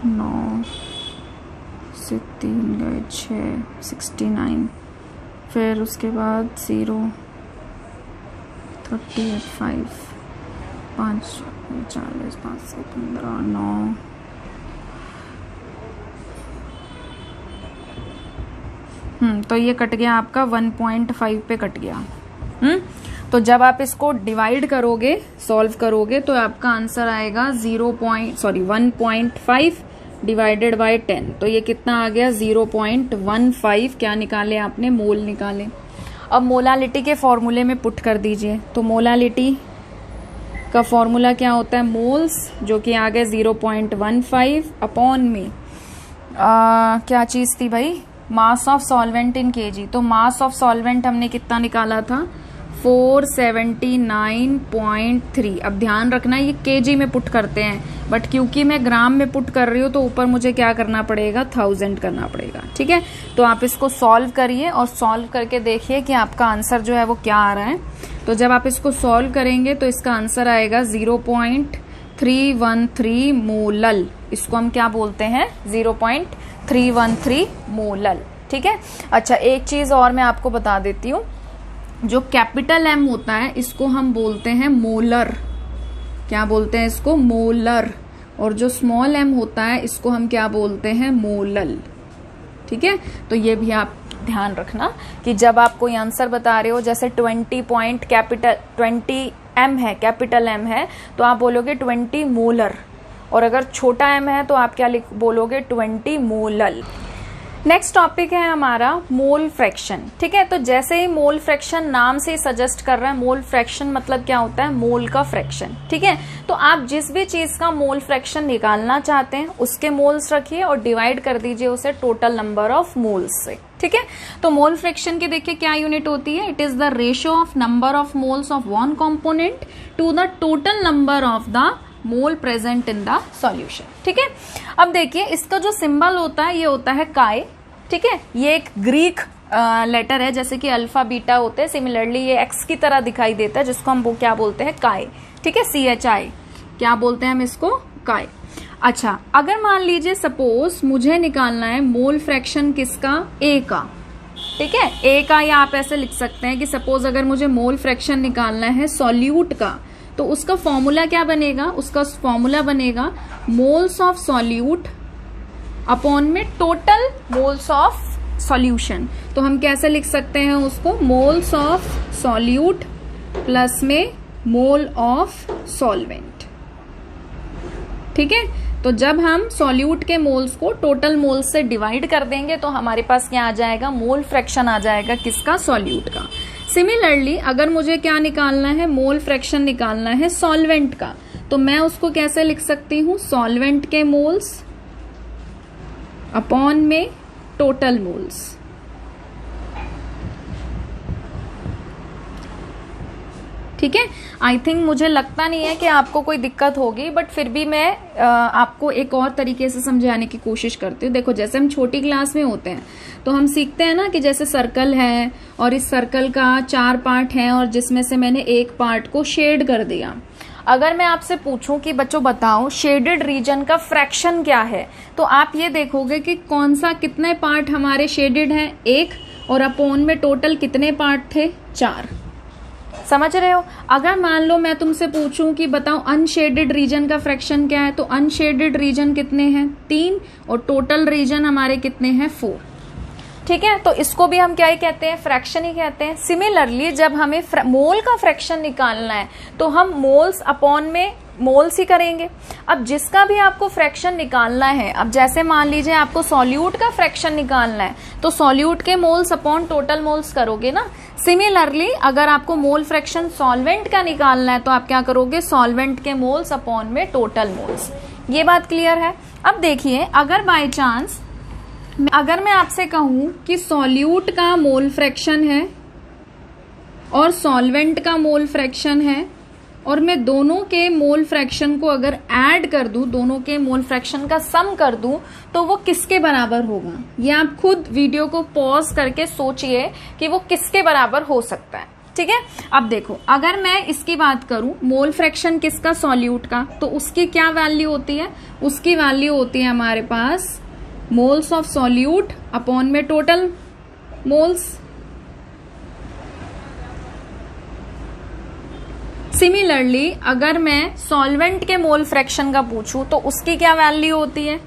9 से 3 गए 6, 69, फिर उसके बाद 0, 38 5 5 40 5 से 15 9, तो ये कट गया आपका 1.5 पे कट गया। तो जब आप इसको डिवाइड करोगे, सॉल्व करोगे, तो आपका आंसर आएगा 1.5 डिवाइडेड बाय 10, तो ये कितना आ गया 0.15। क्या निकाले आपने, मोल निकाले। अब मोलालिटी के फॉर्मूले में पुट कर दीजिए, तो मोलालिटी का फॉर्मूला क्या होता है, मोल्स, जो कि आ गया 0.15 अपॉन में क्या चीज थी भाई, mass of solvent in KG. तो मास ऑफ सॉल्वेंट हमने कितना निकाला था 479.3। अब ध्यान रखना ये केजी में पुट करते हैं, बट क्योंकि मैं ग्राम में पुट कर रही हूँ तो ऊपर मुझे क्या करना पड़ेगा 1000 करना पड़ेगा, ठीक है। तो आप इसको सॉल्व करिए और सॉल्व करके देखिए कि आपका आंसर जो है वो क्या आ रहा है। तो जब आप इसको सॉल्व करेंगे तो इसका आंसर आएगा 0.313 मोलल। इसको हम क्या बोलते हैं 0.313 मोलल, ठीक है। अच्छा, एक चीज और मैं आपको बता देती हूँ, जो कैपिटल एम होता है इसको हम बोलते हैं मोलर, क्या बोलते हैं इसको? मोलर। और जो स्मॉल m होता है इसको हम क्या बोलते हैं? मोलल। ठीक है, तो ये भी आप ध्यान रखना कि जब आप कोई आंसर बता रहे हो, जैसे 20 पॉइंट कैपिटल 20 m है, कैपिटल M है, तो आप बोलोगे 20 मोलर, और अगर छोटा m है तो आप क्या बोलोगे? 20 मोलल। नेक्स्ट टॉपिक है हमारा मोल फ्रैक्शन। ठीक है, तो जैसे ही मोल फ्रैक्शन नाम से सजेस्ट कर रहा है, मोल फ्रैक्शन मतलब क्या होता है? मोल का फ्रैक्शन। ठीक है, तो आप जिस भी चीज का मोल फ्रैक्शन निकालना चाहते हैं उसके मोल्स रखिए और डिवाइड कर दीजिए उसे टोटल नंबर ऑफ मोल्स से। ठीक है, तो मोल फ्रैक्शन की देखिए क्या यूनिट होती है? It is the ratio of number of moles of one component to the total number of the mole present in the solution. ठीक है, अब देखिए इसका जो सिंबल होता है ये होता है काई। ठीक है, ये एक ग्रीक लेटर है, जैसे कि अल्फा बीटा होते हैं, सिमिलरली ये एक्स की तरह दिखाई देता है, जिसको हम वो क्या बोलते हैं? काई। ठीक है, CHI, क्या बोलते हैं हम इसको? काई। अच्छा, अगर मान लीजिए सपोज मुझे निकालना है मोल फ्रैक्शन किसका? A का। ठीक है, A का, या आप ऐसे लिख सकते हैं कि सपोज अगर मुझे मोल फ्रैक्शन निकालना है सॉल्यूट का, तो उसका फॉर्मूला क्या बनेगा? उसका फॉर्मूला बनेगा मोल्स ऑफ सॉल्यूट अपॉन में टोटल मोल्स ऑफ सॉल्यूशन। तो हम कैसे लिख सकते हैं उसको? मोल्स ऑफ सॉल्यूट प्लस में मोल ऑफ सॉल्वेंट। ठीक है, तो जब हम सॉल्यूट के मोल्स को टोटल मोल्स से डिवाइड कर देंगे तो हमारे पास क्या आ जाएगा? मोल फ्रैक्शन आ जाएगा किसका? सॉल्यूट का। सिमिलरली अगर मुझे क्या निकालना है? मोल फ्रैक्शन निकालना है सॉल्वेंट का, तो मैं उसको कैसे लिख सकती हूं? सॉल्वेंट के मोल्स अपॉन में टोटल मोल्स। ठीक है, आई थिंक मुझे लगता नहीं है कि आपको कोई दिक्कत होगी, बट फिर भी मैं आपको एक और तरीके से समझाने की कोशिश करती हूँ। देखो, जैसे हम छोटी क्लास में होते हैं तो हम सीखते हैं ना कि जैसे सर्कल है और इस सर्कल का 4 पार्ट हैं और जिसमें से मैंने एक पार्ट को शेड कर दिया। अगर मैं आपसे पूछूं कि बच्चों बताओ शेडेड रीजन का फ्रैक्शन क्या है, तो आप ये देखोगे कि कौन सा, कितने पार्ट हमारे शेडेड हैं? 1, और अपॉन में टोटल कितने पार्ट थे? 4। समझ रहे हो? अगर मान लो मैं तुमसे पूछूं कि बताओ अनशेडेड रीजन का फ्रैक्शन क्या है, तो अनशेडेड रीजन कितने हैं? 3, और टोटल रीजन हमारे कितने हैं? 4। ठीक है, तो इसको भी हम क्या ही कहते हैं? फ्रैक्शन ही कहते हैं। सिमिलरली जब हमें मोल का फ्रैक्शन निकालना है तो हम मोल्स अपॉन में मोल्स ही करेंगे। अब जिसका भी आपको फ्रैक्शन निकालना है, अब जैसे मान लीजिए आपको सॉल्यूट का फ्रैक्शन निकालना है तो सॉल्यूट के मोल्स अपॉन टोटल मोल्स करोगे ना। सिमिलरली अगर आपको मोल फ्रैक्शन सॉल्वेंट का निकालना है तो आप क्या करोगे? सॉल्वेंट के मोल्स अपॉन में टोटल मोल्स। ये बात क्लियर है? अब देखिए, अगर बाय चांस अगर मैं आपसे कहूं कि सॉल्यूट का मोल फ्रैक्शन है और सॉल्वेंट का मोल फ्रैक्शन है, और मैं दोनों के मोल फ्रैक्शन को अगर ऐड कर दूं, दोनों के मोल फ्रैक्शन का सम कर दूं, तो वो किसके बराबर होगा? ये आप खुद वीडियो को पॉज करके सोचिए कि वो किसके बराबर हो सकता है। ठीक है, अब देखो, अगर मैं इसकी बात करूं मोल फ्रैक्शन किसका? सॉल्यूट का, तो उसकी क्या वैल्यू होती है? उसकी वैल्यू होती है हमारे पास मोल्स ऑफ सॉल्यूट अपॉन में टोटल मोल्स। सिमिलरली अगर मैं सॉल्वेंट के मोल फ्रैक्शन का पूछूं तो उसकी क्या वैल्यू होती है?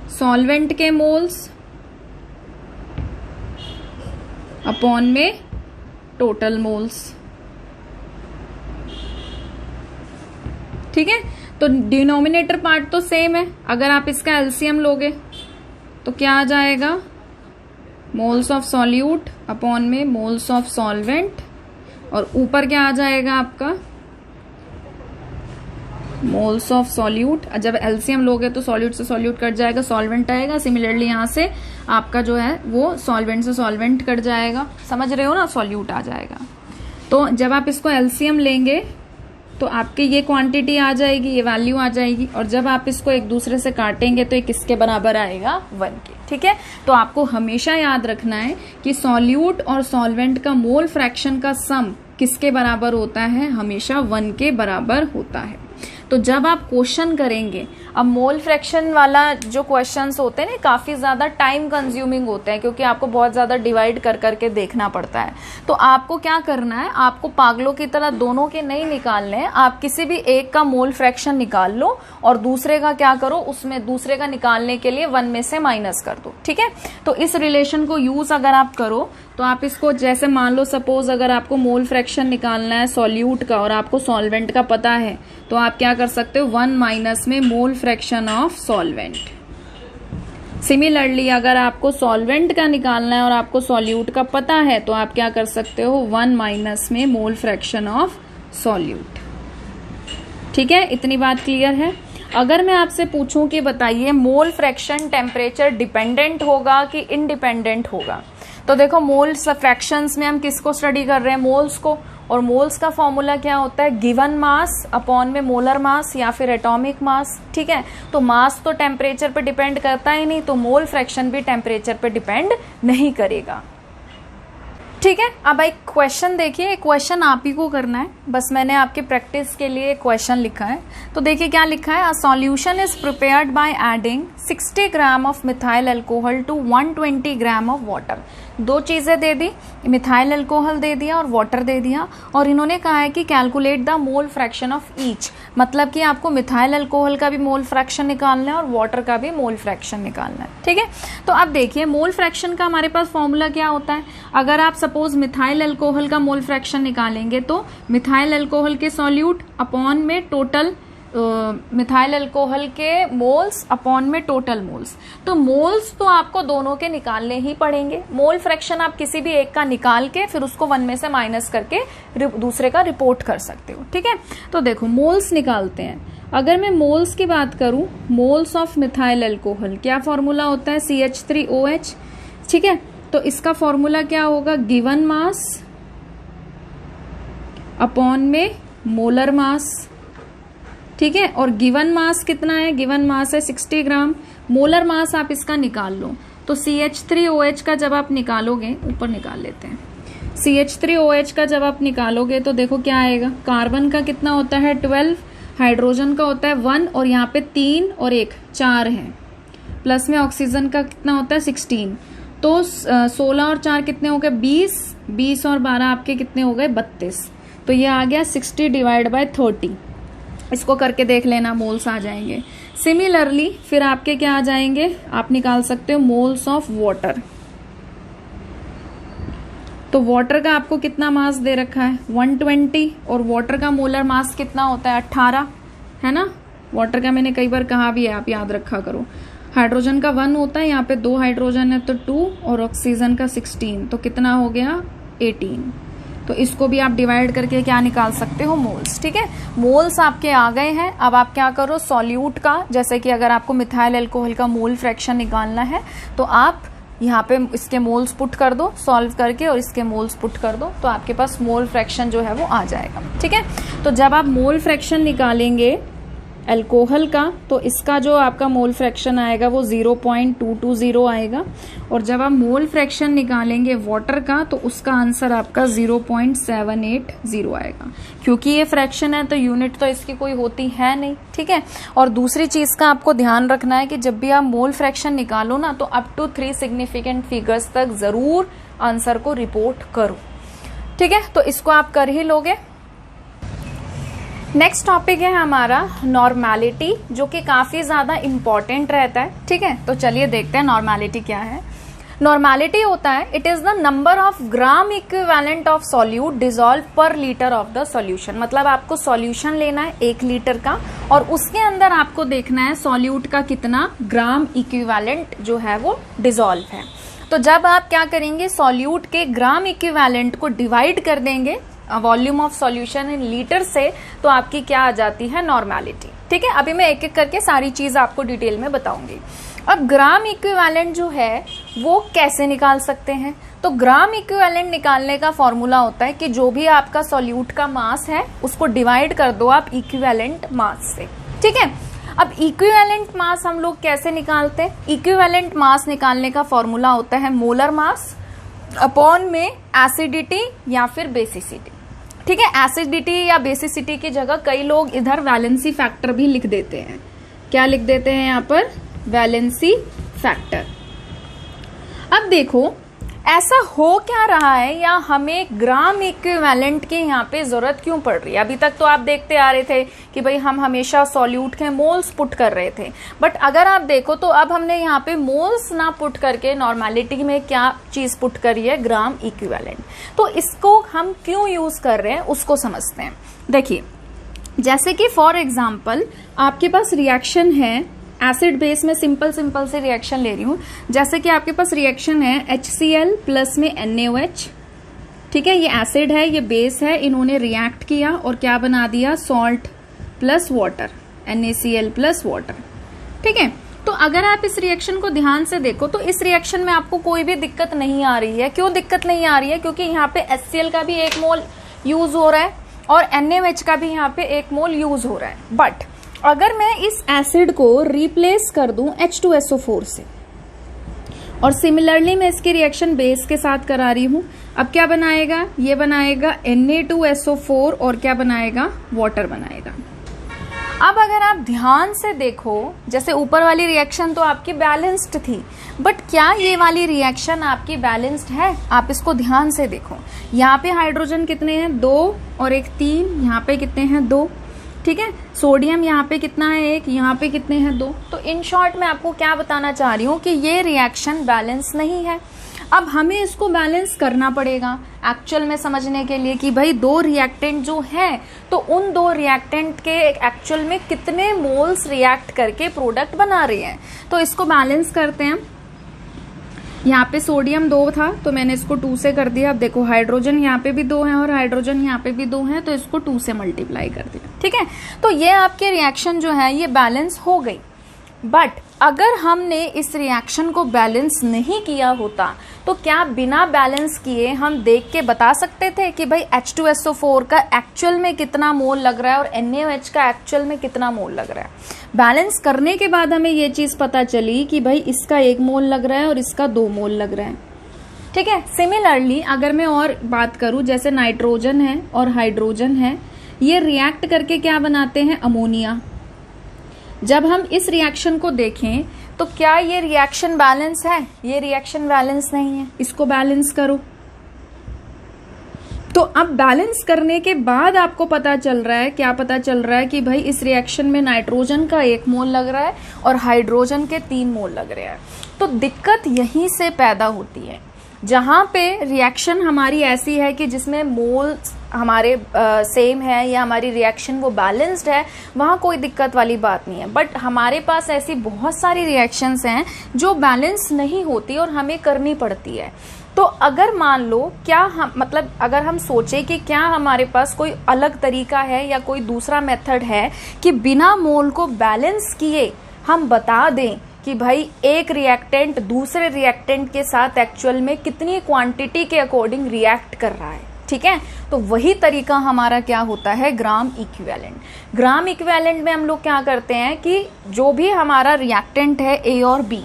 सॉल्वेंट के मोल्स अपॉन में टोटल मोल्स। ठीक है, तो डिनोमिनेटर पार्ट तो सेम है। अगर आप इसका एलसीएम लोगे तो क्या आ जाएगा? मोल्स ऑफ सॉल्यूट अपॉन में मोल्स ऑफ सॉल्वेंट, और ऊपर क्या आ जाएगा आपका? Moles of solute. जब एलसीएम लोगे तो सॉल्यूट से सॉल्यूट कट जाएगा, सॉल्वेंट आएगा। सिमिलरली यहां से आपका जो है वो सॉल्वेंट से सॉल्वेंट कट जाएगा। समझ रहे हो ना? सॉल्यूट आ जाएगा। तो जब आप इसको एलसीएम लेंगे तो आपकी ये क्वांटिटी आ जाएगी, ये वैल्यू आ जाएगी, और जब आप इसको एक दूसरे से काटेंगे तो ये किसके बराबर आएगा? 1 के। ठीक है, तो आपको हमेशा याद रखना है कि सॉल्यूट और सॉल्वेंट का मोल फ्रैक्शन का सम किसके बराबर होता है? हमेशा 1 के बराबर होता है। तो जब आप क्वेश्चन करेंगे, अब मोल फ्रैक्शन वाला जो क्वेश्चंस होते हैं ना काफी ज्यादा टाइम कंज्यूमिंग होते हैं, क्योंकि आपको बहुत ज्यादा डिवाइड कर करके देखना पड़ता है। तो आपको क्या करना है, आपको पागलों की तरह दोनों के नहीं निकालने हैं, आप किसी भी एक का मोल फ्रैक्शन निकाल लो और दूसरे का क्या करो, उसमें दूसरे का निकालने के लिए 1 में से माइनस कर दो। ठीक है, तो इस रिलेशन को यूज अगर आप करो तो आप इसको जैसे मान लो सपोज अगर आपको मोल फ्रैक्शन निकालना है सॉल्यूट का और आपको सॉल्वेंट का पता है, तो आप क्या कर सकते हो, 1 माइनस में mole fraction of solvent. Similarly अगर आपको सॉल्वेंट का निकालना है और आपको सॉल्यूट का पता है, तो आप क्या कर सकते हो, 1 माइनस में मोल फ्रैक्शन ऑफ सॉल्यूट। ठीक है, इतनी बात क्लियर है। अगर मैं आपसे पूछूं कि बताइए मोल फ्रैक्शन टेम्परेचर डिपेंडेंट होगा कि इंडिपेंडेंट होगा, तो देखो मोल्स फ्रैक्शंस में हम किसको स्टडी कर रहे हैं, मोल्स को। और मोल्स का फॉर्मूला क्या होता है, गिवन मास अपॉन में मोलर मास या फिर एटॉमिक मास। ठीक है, तो मास तो टेम्परेचर पे डिपेंड करता ही नहीं, तो मोल फ्रैक्शन भी टेम्परेचर पे डिपेंड नहीं करेगा। ठीक है, अब एक क्वेश्चन देखिए, एक क्वेश्चन आप ही को करना है, बस मैंने आपके प्रैक्टिस के लिए क्वेश्चन लिखा है। तो देखिए क्या लिखा है, a solution is prepared by adding 60 gram of methyl alcohol to 120 gram of water. दो चीजें दे दी, मिथाइल अल्कोहल दे दिया और वाटर दे दिया, और इन्होंने कहा है कि calculate the mole fraction of each, मतलब कि आपको मिथाइल अल्कोहल का भी मोल फ्रैक्शन निकालना है और वाटर का भी मोल फ्रैक्शन निकालना है। ठीक है, तो अब देखिए मोल फ्रैक्शन का हमारे पास फॉर्मूला क्या होता है। अगर आप सपोज मिथाइल अल्कोहल का मोल फ्रैक्शन निकालेंगे तो मिथाइल अल्कोहल के सॉल्यूट अपॉन में टोटल मिथाइल अल्कोहल के मोल्स अपॉन में टोटल मोल्स। तो मोल्स तो आपको दोनों के निकालने ही पड़ेंगे। मोल फ्रैक्शन आप किसी भी एक का निकाल के फिर उसको 1 में से माइनस करके दूसरे का रिपोर्ट कर सकते हो। ठीक है, तो देखो मोल्स निकालते हैं। अगर मैं मोल्स की बात करूं, मोल्स ऑफ मिथाइल अल्कोहल क्या फॉर्मूला होता है, CH3OH। ठीक है, तो इसका फॉर्मूला क्या होगा, गिवन मास अपॉन में मोलर मास। ठीक है, और गिवन मास कितना है, गिवन मास है 60 ग्राम। मोलर मास आप इसका निकाल लो, तो CH3OH का जब आप निकालोगे, ऊपर निकाल लेते हैं, CH3OH का जब आप निकालोगे तो देखो क्या आएगा, कार्बन का कितना होता है 12, हाइड्रोजन का होता है 1 और यहाँ पे 3 और 1 4 है, प्लस में ऑक्सीजन का कितना होता है 16। तो 16 और 4 कितने हो गए 20, 20 और 12 आपके कितने हो गए 32। तो ये आ गया 60 डिवाइड बाय 30। इसको करके देख लेना, मोल्स आ जाएंगे। सिमिलरली फिर आपके क्या आ जाएंगे, आप निकाल सकते हो मोल्स ऑफ वाटर। तो वाटर का आपको कितना मास दे रखा है 120, और वाटर का मोलर मास कितना होता है 18, है ना। वाटर का मैंने कई बार कहा भी है, आप याद रखा करो। हाइड्रोजन का 1 होता है, यहाँ पे 2 हाइड्रोजन है तो 2, और ऑक्सीजन का 16, तो कितना हो गया 18। तो इसको भी आप डिवाइड करके क्या निकाल सकते हो, मोल्स। ठीक है, मोल्स आपके आ गए हैं। अब आप क्या करो, सॉल्यूट का, जैसे कि अगर आपको मिथाइल अल्कोहल का मोल फ्रैक्शन निकालना है तो आप यहाँ पे इसके मोल्स पुट कर दो सॉल्व करके, और इसके मोल्स पुट कर दो, तो आपके पास मोल फ्रैक्शन जो है वो आ जाएगा। ठीक है, तो जब आप मोल फ्रैक्शन निकालेंगे अल्कोहल का, तो इसका जो आपका मोल फ्रैक्शन आएगा वो 0.220 आएगा, और जब आप मोल फ्रैक्शन निकालेंगे वाटर का तो उसका आंसर आपका 0.780 आएगा। क्योंकि ये फ्रैक्शन है तो यूनिट तो इसकी कोई होती है नहीं। ठीक है, और दूसरी चीज का आपको ध्यान रखना है कि जब भी आप मोल फ्रैक्शन निकालो ना, तो अप टू 3 सिग्निफिकेंट फिगर्स तक जरूर आंसर को रिपोर्ट करो। ठीक है, तो इसको आप कर ही लोगे। नेक्स्ट टॉपिक है हमारा नॉर्मेलिटी, जो कि काफी ज्यादा इंपॉर्टेंट रहता है। ठीक है, तो चलिए देखते हैं नॉर्मेलिटी क्या है। नॉर्मेलिटी होता है, it is the number of gram equivalent of solute dissolve पर लीटर ऑफ द सॉल्यूशन। मतलब आपको सॉल्यूशन लेना है 1 लीटर का, और उसके अंदर आपको देखना है सॉल्यूट का कितना ग्राम इक्विवेलेंट जो है वो डिसॉल्व है। तो जब आप क्या करेंगे, सॉल्यूट के ग्राम इक्विवेलेंट को डिवाइड कर देंगे volume of solution in litre से, तो आपकी क्या आ जाती है, नॉर्मेलिटी। ठीक है, अभी मैं एक एक करके सारी चीज आपको डिटेल में बताऊंगी। अब ग्राम इक्विवेलेंट जो है वो कैसे निकाल सकते हैं, तो ग्राम इक्विवेलेंट निकालने का फॉर्मूला होता है कि जो भी आपका सॉल्यूट का मास है उसको डिवाइड कर दो आप इक्विवेलेंट मास से। ठीक है, अब इक्विवेलेंट मास हम लोग कैसे निकालते हैं, इक्विवेलेंट मास निकालने का फॉर्मूला होता है मोलर मास अपॉन में एसिडिटी या फिर बेसिसिटी। ठीक है, एसिडिटी या बेसिसिटी की जगह कई लोग इधर वैलेंसी फैक्टर भी लिख देते हैं। क्या लिख देते हैं यहाँ पर? Valency factor. अब देखो ऐसा हो क्या रहा है, या हमें ग्राम इक्विवेलेंट की यहाँ पे जरूरत क्यों पड़ रही है? अभी तक तो आप देखते आ रहे थे कि भाई हम हमेशा सॉल्यूट के मोल्स पुट कर रहे थे, बट अगर आप देखो तो अब हमने यहाँ पे मोल्स ना पुट करके नॉर्मेलिटी में क्या चीज पुट करी है? Gram equivalent. तो इसको हम क्यों यूज कर रहे हैं उसको समझते हैं। देखिए, जैसे कि फॉर एग्जाम्पल आपके पास रिएक्शन है एसिड बेस में, सिंपल से रिएक्शन ले रही हूं। जैसे कि आपके पास रिएक्शन है HCl प्लस में NaOH, ठीक है, ये एसिड है, ये बेस है, इन्होंने रिएक्ट किया और क्या बना दिया? Salt plus water, NaCl plus water, ठीक है। तो अगर आप इस रिएक्शन को ध्यान से देखो तो इस रिएक्शन में आपको कोई भी दिक्कत नहीं आ रही है। क्यों दिक्कत नहीं आ रही है? क्योंकि यहाँ पे HCl का भी 1 मोल यूज हो रहा है और NaOH का भी यहाँ पे 1 मोल यूज हो रहा है। बट अगर मैं इस एसिड को रिप्लेस कर दूं H2SO4 से, और सिमिलरली मैं इसकी रिएक्शन बेस के साथ करा रही हूं, अब क्या बनाएगा? ये बनाएगा Na2SO4 और क्या बनाएगा? वाटर बनाएगा। अब अगर आप ध्यान से देखो, जैसे ऊपर वाली रिएक्शन तो आपकी बैलेंस्ड थी, बट क्या ये वाली रिएक्शन आपकी बैलेंस्ड है? आप इसको ध्यान से देखो, यहाँ पे हाइड्रोजन कितने हैं? 2 और 1 3, यहाँ पे कितने हैं? 2, ठीक है। सोडियम यहाँ पे कितना है? 1, यहाँ पे कितने हैं? 2। तो इन शॉर्ट मैं आपको क्या बताना चाह रही हूँ कि ये रिएक्शन बैलेंस नहीं है। अब हमें इसको बैलेंस करना पड़ेगा एक्चुअल में समझने के लिए कि भाई 2 रिएक्टेंट जो है तो उन 2 रिएक्टेंट के एक्चुअल में कितने मोल्स रिएक्ट करके प्रोडक्ट बना रहे हैं। तो इसको बैलेंस करते हैं। यहाँ पे सोडियम 2 था तो मैंने इसको 2 से कर दिया। अब देखो हाइड्रोजन यहाँ पे भी 2 है और हाइड्रोजन यहाँ पे भी 2 है, तो इसको 2 से मल्टीप्लाई कर दिया, ठीक है। तो ये आपके रिएक्शन जो है ये बैलेंस हो गई। बट अगर हमने इस रिएक्शन को बैलेंस नहीं किया होता तो क्या बिना बैलेंस किए हम देख के बता सकते थे कि भाई H2SO4 का एक्चुअल में कितना मोल लग रहा है और NaOH का एक्चुअल में कितना मोल लग रहा है? बैलेंस करने के बाद हमें ये चीज पता चली कि भाई इसका 1 मोल लग रहा है और इसका 2 मोल लग रहा है, ठीक है। सिमिलरली अगर मैं और बात करूं, जैसे नाइट्रोजन है और हाइड्रोजन है, ये रिएक्ट करके क्या बनाते हैं? अमोनिया। जब हम इस रिएक्शन को देखें तो क्या ये रिएक्शन बैलेंस है? ये रिएक्शन बैलेंस नहीं है। इसको बैलेंस करो। तो अब बैलेंस करने के बाद आपको पता चल रहा है, क्या पता चल रहा है कि भाई इस रिएक्शन में नाइट्रोजन का 1 मोल लग रहा है और हाइड्रोजन के 3 मोल लग रहे हैं। तो दिक्कत यहीं से पैदा होती है, जहां पे रिएक्शन हमारी ऐसी है कि जिसमें मोल्स हमारे सेम है या हमारी रिएक्शन वो बैलेंस्ड है, वहां कोई दिक्कत वाली बात नहीं है। बट हमारे पास ऐसी बहुत सारी रिएक्शंस हैं जो बैलेंस नहीं होती और हमें करनी पड़ती है। तो अगर मान लो क्या हम मतलब अगर हम सोचे कि क्या हमारे पास कोई अलग तरीका है या कोई दूसरा मेथड है कि बिना मोल को बैलेंस किए हम बता दें कि भाई एक रिएक्टेंट दूसरे रिएक्टेंट के साथ एक्चुअल में कितनी क्वांटिटी के अकॉर्डिंग रिएक्ट कर रहा है, ठीक है। तो वही तरीका हमारा क्या होता है? Gram equivalent. ग्राम इक्विवेलेंट में हम लोग क्या करते हैं कि जो भी हमारा रिएक्टेंट है A और B,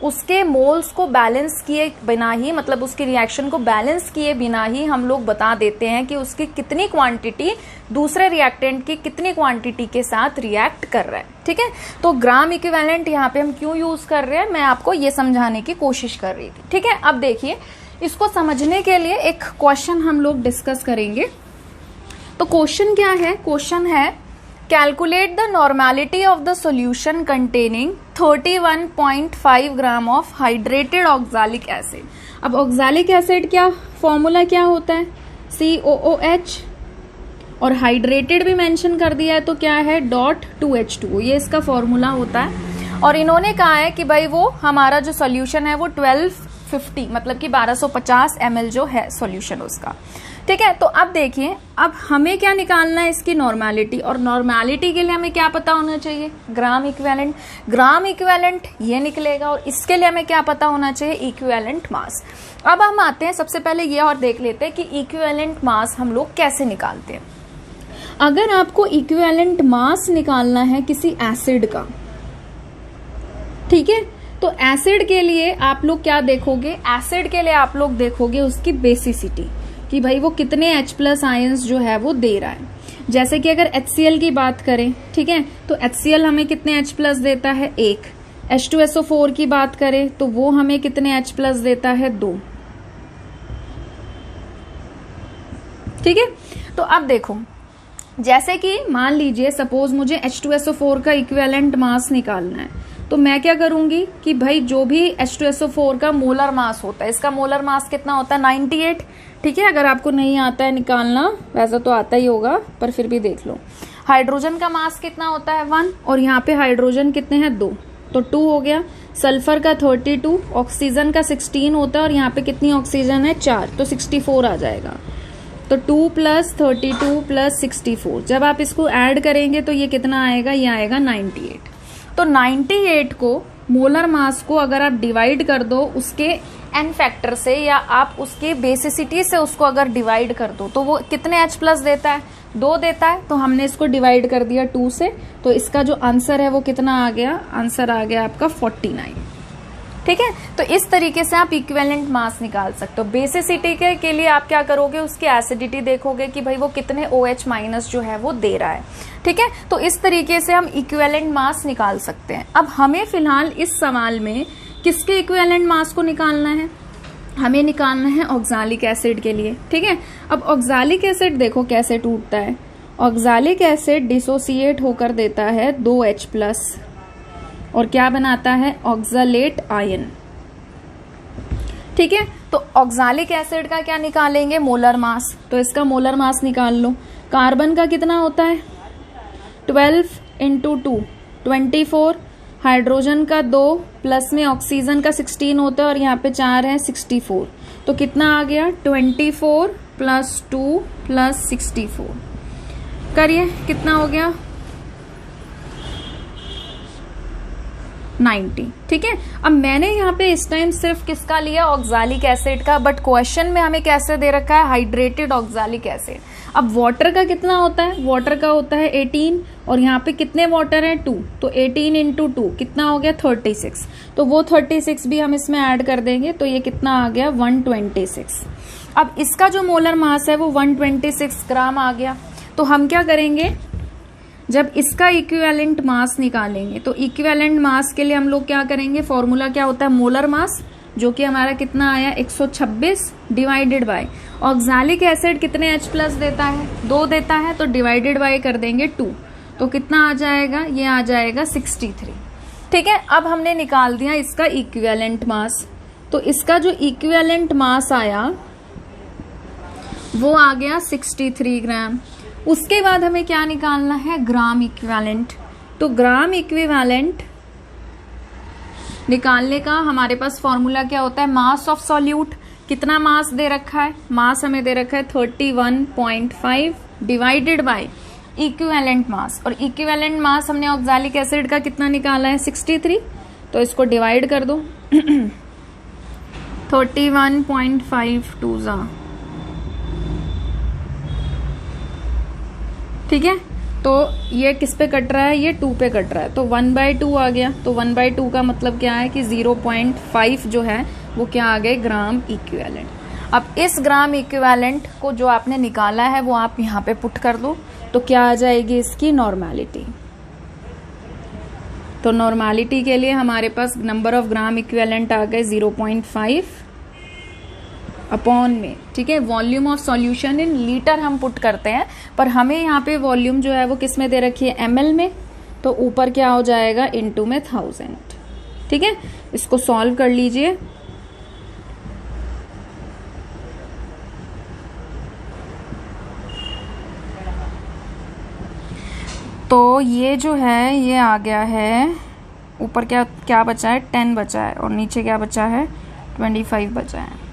उसके मोल्स को बैलेंस किए बिना ही, मतलब उसकी रिएक्शन को बैलेंस किए बिना ही हम लोग बता देते हैं कि उसकी कितनी क्वांटिटी दूसरे रिएक्टेंट की कितनी क्वांटिटी के साथ रिएक्ट कर रहा है, ठीक है। तो ग्राम इक्विवेलेंट यहाँ पे हम क्यों यूज कर रहे हैं, मैं आपको ये समझाने की कोशिश कर रही थी, ठीक है। अब देखिए, इसको समझने के लिए एक क्वेश्चन हम लोग डिस्कस करेंगे। तो क्वेश्चन क्या है? क्वेश्चन है calculate the normality of the solution containing 31.5 gram of hydrated oxalic acid. अब ऑक्सैलिक एसिड क्या फॉर्मूला क्या होता है? COOH, और हाइड्रेटेड भी मेंशन कर दिया है तो क्या है? .2H2O, ये इसका फॉर्मूला होता है। और इन्होंने कहा है कि भाई वो हमारा जो सॉल्यूशन है वो 1250 मतलब कि 1250 ml जो है सॉल्यूशन उसका, ठीक है। तो अब देखिए, अब हमें क्या निकालना है? इसकी नॉर्मेलिटी। और नॉर्मेलिटी के लिए हमें क्या पता होना चाहिए? Gram equivalent. ग्राम इक्विवेलेंट ये निकलेगा और इसके लिए हमें क्या पता होना चाहिए? Equivalent mass. अब हम आते हैं, सबसे पहले ये और देख लेते हैं कि इक्विवेलेंट मास हम लोग कैसे निकालते हैं। अगर आपको इक्विवेलेंट मास निकालना है किसी एसिड का, ठीक है, तो एसिड के लिए आप लोग क्या देखोगे? एसिड के लिए आप लोग देखोगे उसकी बेसिसिटी। कि भाई वो कितने H+ आयंस जो है वो दे रहा है। जैसे कि अगर HCl की बात करें, ठीक है, तो HCl हमें कितने H+ देता है, 1। H2SO4 की बात करें तो वो हमें कितने H+ देता है, 2। ठीक है, तो अब देखो, जैसे कि मान लीजिए सपोज मुझे H2SO4 का इक्विवेलेंट मास निकालना है, तो मैं क्या करूंगी कि भाई जो भी H2SO4 का मोलर मास होता है, इसका मोलर मास कितना होता है, 98। ठीक है, अगर आपको नहीं आता है निकालना, वैसा तो आता ही होगा पर फिर भी देख लो। हाइड्रोजन का मास कितना होता है, 1, और यहाँ पे हाइड्रोजन कितने हैं, 2, तो 2 हो गया। सल्फर का 32, ऑक्सीजन का 16 होता है, और यहाँ पे कितनी ऑक्सीजन है, 4, तो 64 आ जाएगा। तो 2 + 32 + 64, जब आप इसको ऐड करेंगे तो ये कितना आएगा, ये आएगा 98। तो 98 को मोलर मास को अगर आप डिवाइड कर दो उसके n फैक्टर से, या आप उसके बेसिसिटी से उसको अगर डिवाइड कर दो, तो वो कितने H+ देता है, 2 देता है। तो हमने इसको डिवाइड कर दिया 2 से, तो इसका जो आंसर है वो कितना आ गया, आंसर आ गया आपका 49। ठीक है, तो इस तरीके से आप इक्विवेलेंट मास निकाल सकते हो। बेसिसिटी के लिए आप क्या करोगे, उसकी एसिडिटी देखोगे कि भाई वो कितने OH- जो है वो दे रहा है। ठीक है, तो इस तरीके से हम इक्विवेलेंट मास निकाल सकते हैं। अब हमें फिलहाल इस सवाल में किसके इक्विवेलेंट मास को निकालना है, हमें निकालना है ऑक्सालिक एसिड के लिए। ठीक है, अब ऑक्सालिक एसिड देखो कैसे टूटता है। ऑक्सालिक एसिड डिसोसिएट होकर देता है 2H+, और क्या बनाता है, ऑक्सालेट आयन। ठीक है, तो ऑक्सालिक एसिड का क्या निकालेंगे, मोलर मास, तो इसका मोलर मास निकाल लो। कार्बन का कितना होता है, 12 × 2 24, हाइड्रोजन का 2, प्लस में ऑक्सीजन का 16 होता है, और यहाँ पे 4 है 64, तो कितना आ गया, 24 + 2 + 64, करिए कितना हो गया, 90। ठीक है, अब मैंने यहाँ पे इस टाइम सिर्फ किसका लिया, ऑक्सालिक एसिड का, बट क्वेश्चन में हमें कैसे दे रखा है, हाइड्रेटेड ऑक्सालिक एसिड। अब वाटर का कितना होता है, वाटर का होता है 18, और यहाँ पे कितने वाटर है, 2, तो 18 × 2 कितना हो गया, 36, तो वो 36 भी हम इसमें ऐड कर देंगे, तो ये कितना आ गया, 126। अब इसका जो मोलर मास है वो 126 ग्राम आ गया। तो हम क्या करेंगे, जब इसका इक्विवेलेंट मास निकालेंगे, तो इक्विवेलेंट मास के लिए हम लोग क्या करेंगे, फॉर्मूला क्या होता है, मोलर मास, जो कि हमारा कितना आया, 126 डिवाइडेड बाय ऑक्सालिक एसिड कितने H+ देता है, 2 देता है, तो डिवाइडेड बाय कर देंगे 2, तो कितना आ जाएगा, ये आ जाएगा 63। ठीक है, अब हमने निकाल दिया इसका इक्विवेलेंट मास, तो इसका जो इक्विवेलेंट मास आया वो आ गया 63 ग्राम। उसके बाद हमें क्या निकालना है, ग्राम इक्विवेलेंट। तो ग्राम इक्विवेलेंट निकालने का हमारे पास फॉर्मूला क्या होता है, मास ऑफ सॉल्यूट, कितना मास दे रखा है, मास हमें दे रखा है 31.5 डिवाइडेड बाय इक्विवेलेंट मास, और इक्विवेलेंट मास हमने ऑक्सालिक एसिड का कितना निकाला है, 63, तो इसको डिवाइड कर दो 31.5 2 जा, ठीक है, तो ये किस पे कट रहा है, ये 2 पे कट रहा है, तो 1/2 आ गया। तो 1/2 का मतलब क्या है कि 0.5 जो है वो क्या आ गए, ग्राम इक्विवेलेंट। अब इस ग्राम इक्विवेलेंट को जो आपने निकाला है वो आप यहाँ पे पुट कर दो, तो क्या आ जाएगी इसकी नॉर्मेलिटी। तो नॉर्मेलिटी के लिए हमारे पास नंबर ऑफ ग्राम इक्विवेलेंट आ गए 0.5 अपॉन में, ठीक है, volume of solution in litre हम पुट करते हैं, पर हमें यहाँ पे वॉल्यूम जो है वो किस में दे रखी है, ml में, तो ऊपर क्या हो जाएगा, इनटू में 1000। ठीक है, इसको सॉल्व कर लीजिए। तो ये जो है ये आ गया है, ऊपर क्या क्या बचा है, 10 बचा है, और नीचे क्या बचा है, 25 बचा है।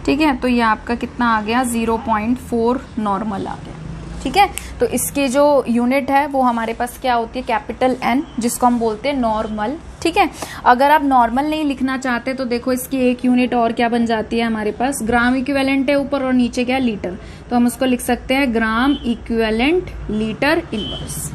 ठीक है, तो ये आपका कितना आ गया, 0.4 नॉर्मल आ गया। ठीक है, तो इसकी जो यूनिट है वो हमारे पास क्या होती है, कैपिटल N, जिसको हम बोलते हैं नॉर्मल। ठीक है, अगर आप नॉर्मल नहीं लिखना चाहते तो देखो इसकी एक यूनिट और क्या बन जाती है, हमारे पास ग्राम इक्विवेलेंट है ऊपर और नीचे क्या, लीटर, तो हम उसको लिख सकते हैं ग्राम इक्विवेलेंट लीटर इनवर्स।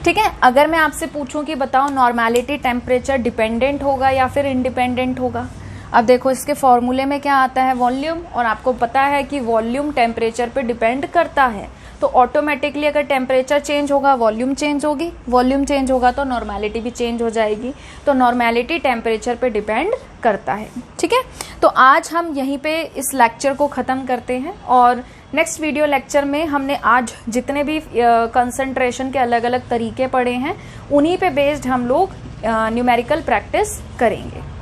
ठीक है, अगर मैं आपसे पूछूं कि बताओ नॉर्मेलिटी टेम्परेचर डिपेंडेंट होगा या फिर इंडिपेंडेंट होगा, अब देखो इसके फॉर्मूले में क्या आता है, वॉल्यूम, और आपको पता है कि वॉल्यूम टेम्परेचर पे डिपेंड करता है, तो ऑटोमेटिकली अगर टेम्परेचर चेंज होगा वॉल्यूम चेंज होगी, वॉल्यूम चेंज होगा तो नॉर्मेलिटी भी चेंज हो जाएगी, तो नॉर्मेलिटी टेम्परेचर पे डिपेंड करता है। ठीक है, तो आज हम यहीं पे इस लेक्चर को ख़त्म करते हैं और नेक्स्ट वीडियो लेक्चर में हमने आज जितने भी कंसंट्रेशन के अलग अलग तरीके पढ़े हैं उन्हीं पे बेस्ड हम लोग न्यूमेरिकल प्रैक्टिस करेंगे।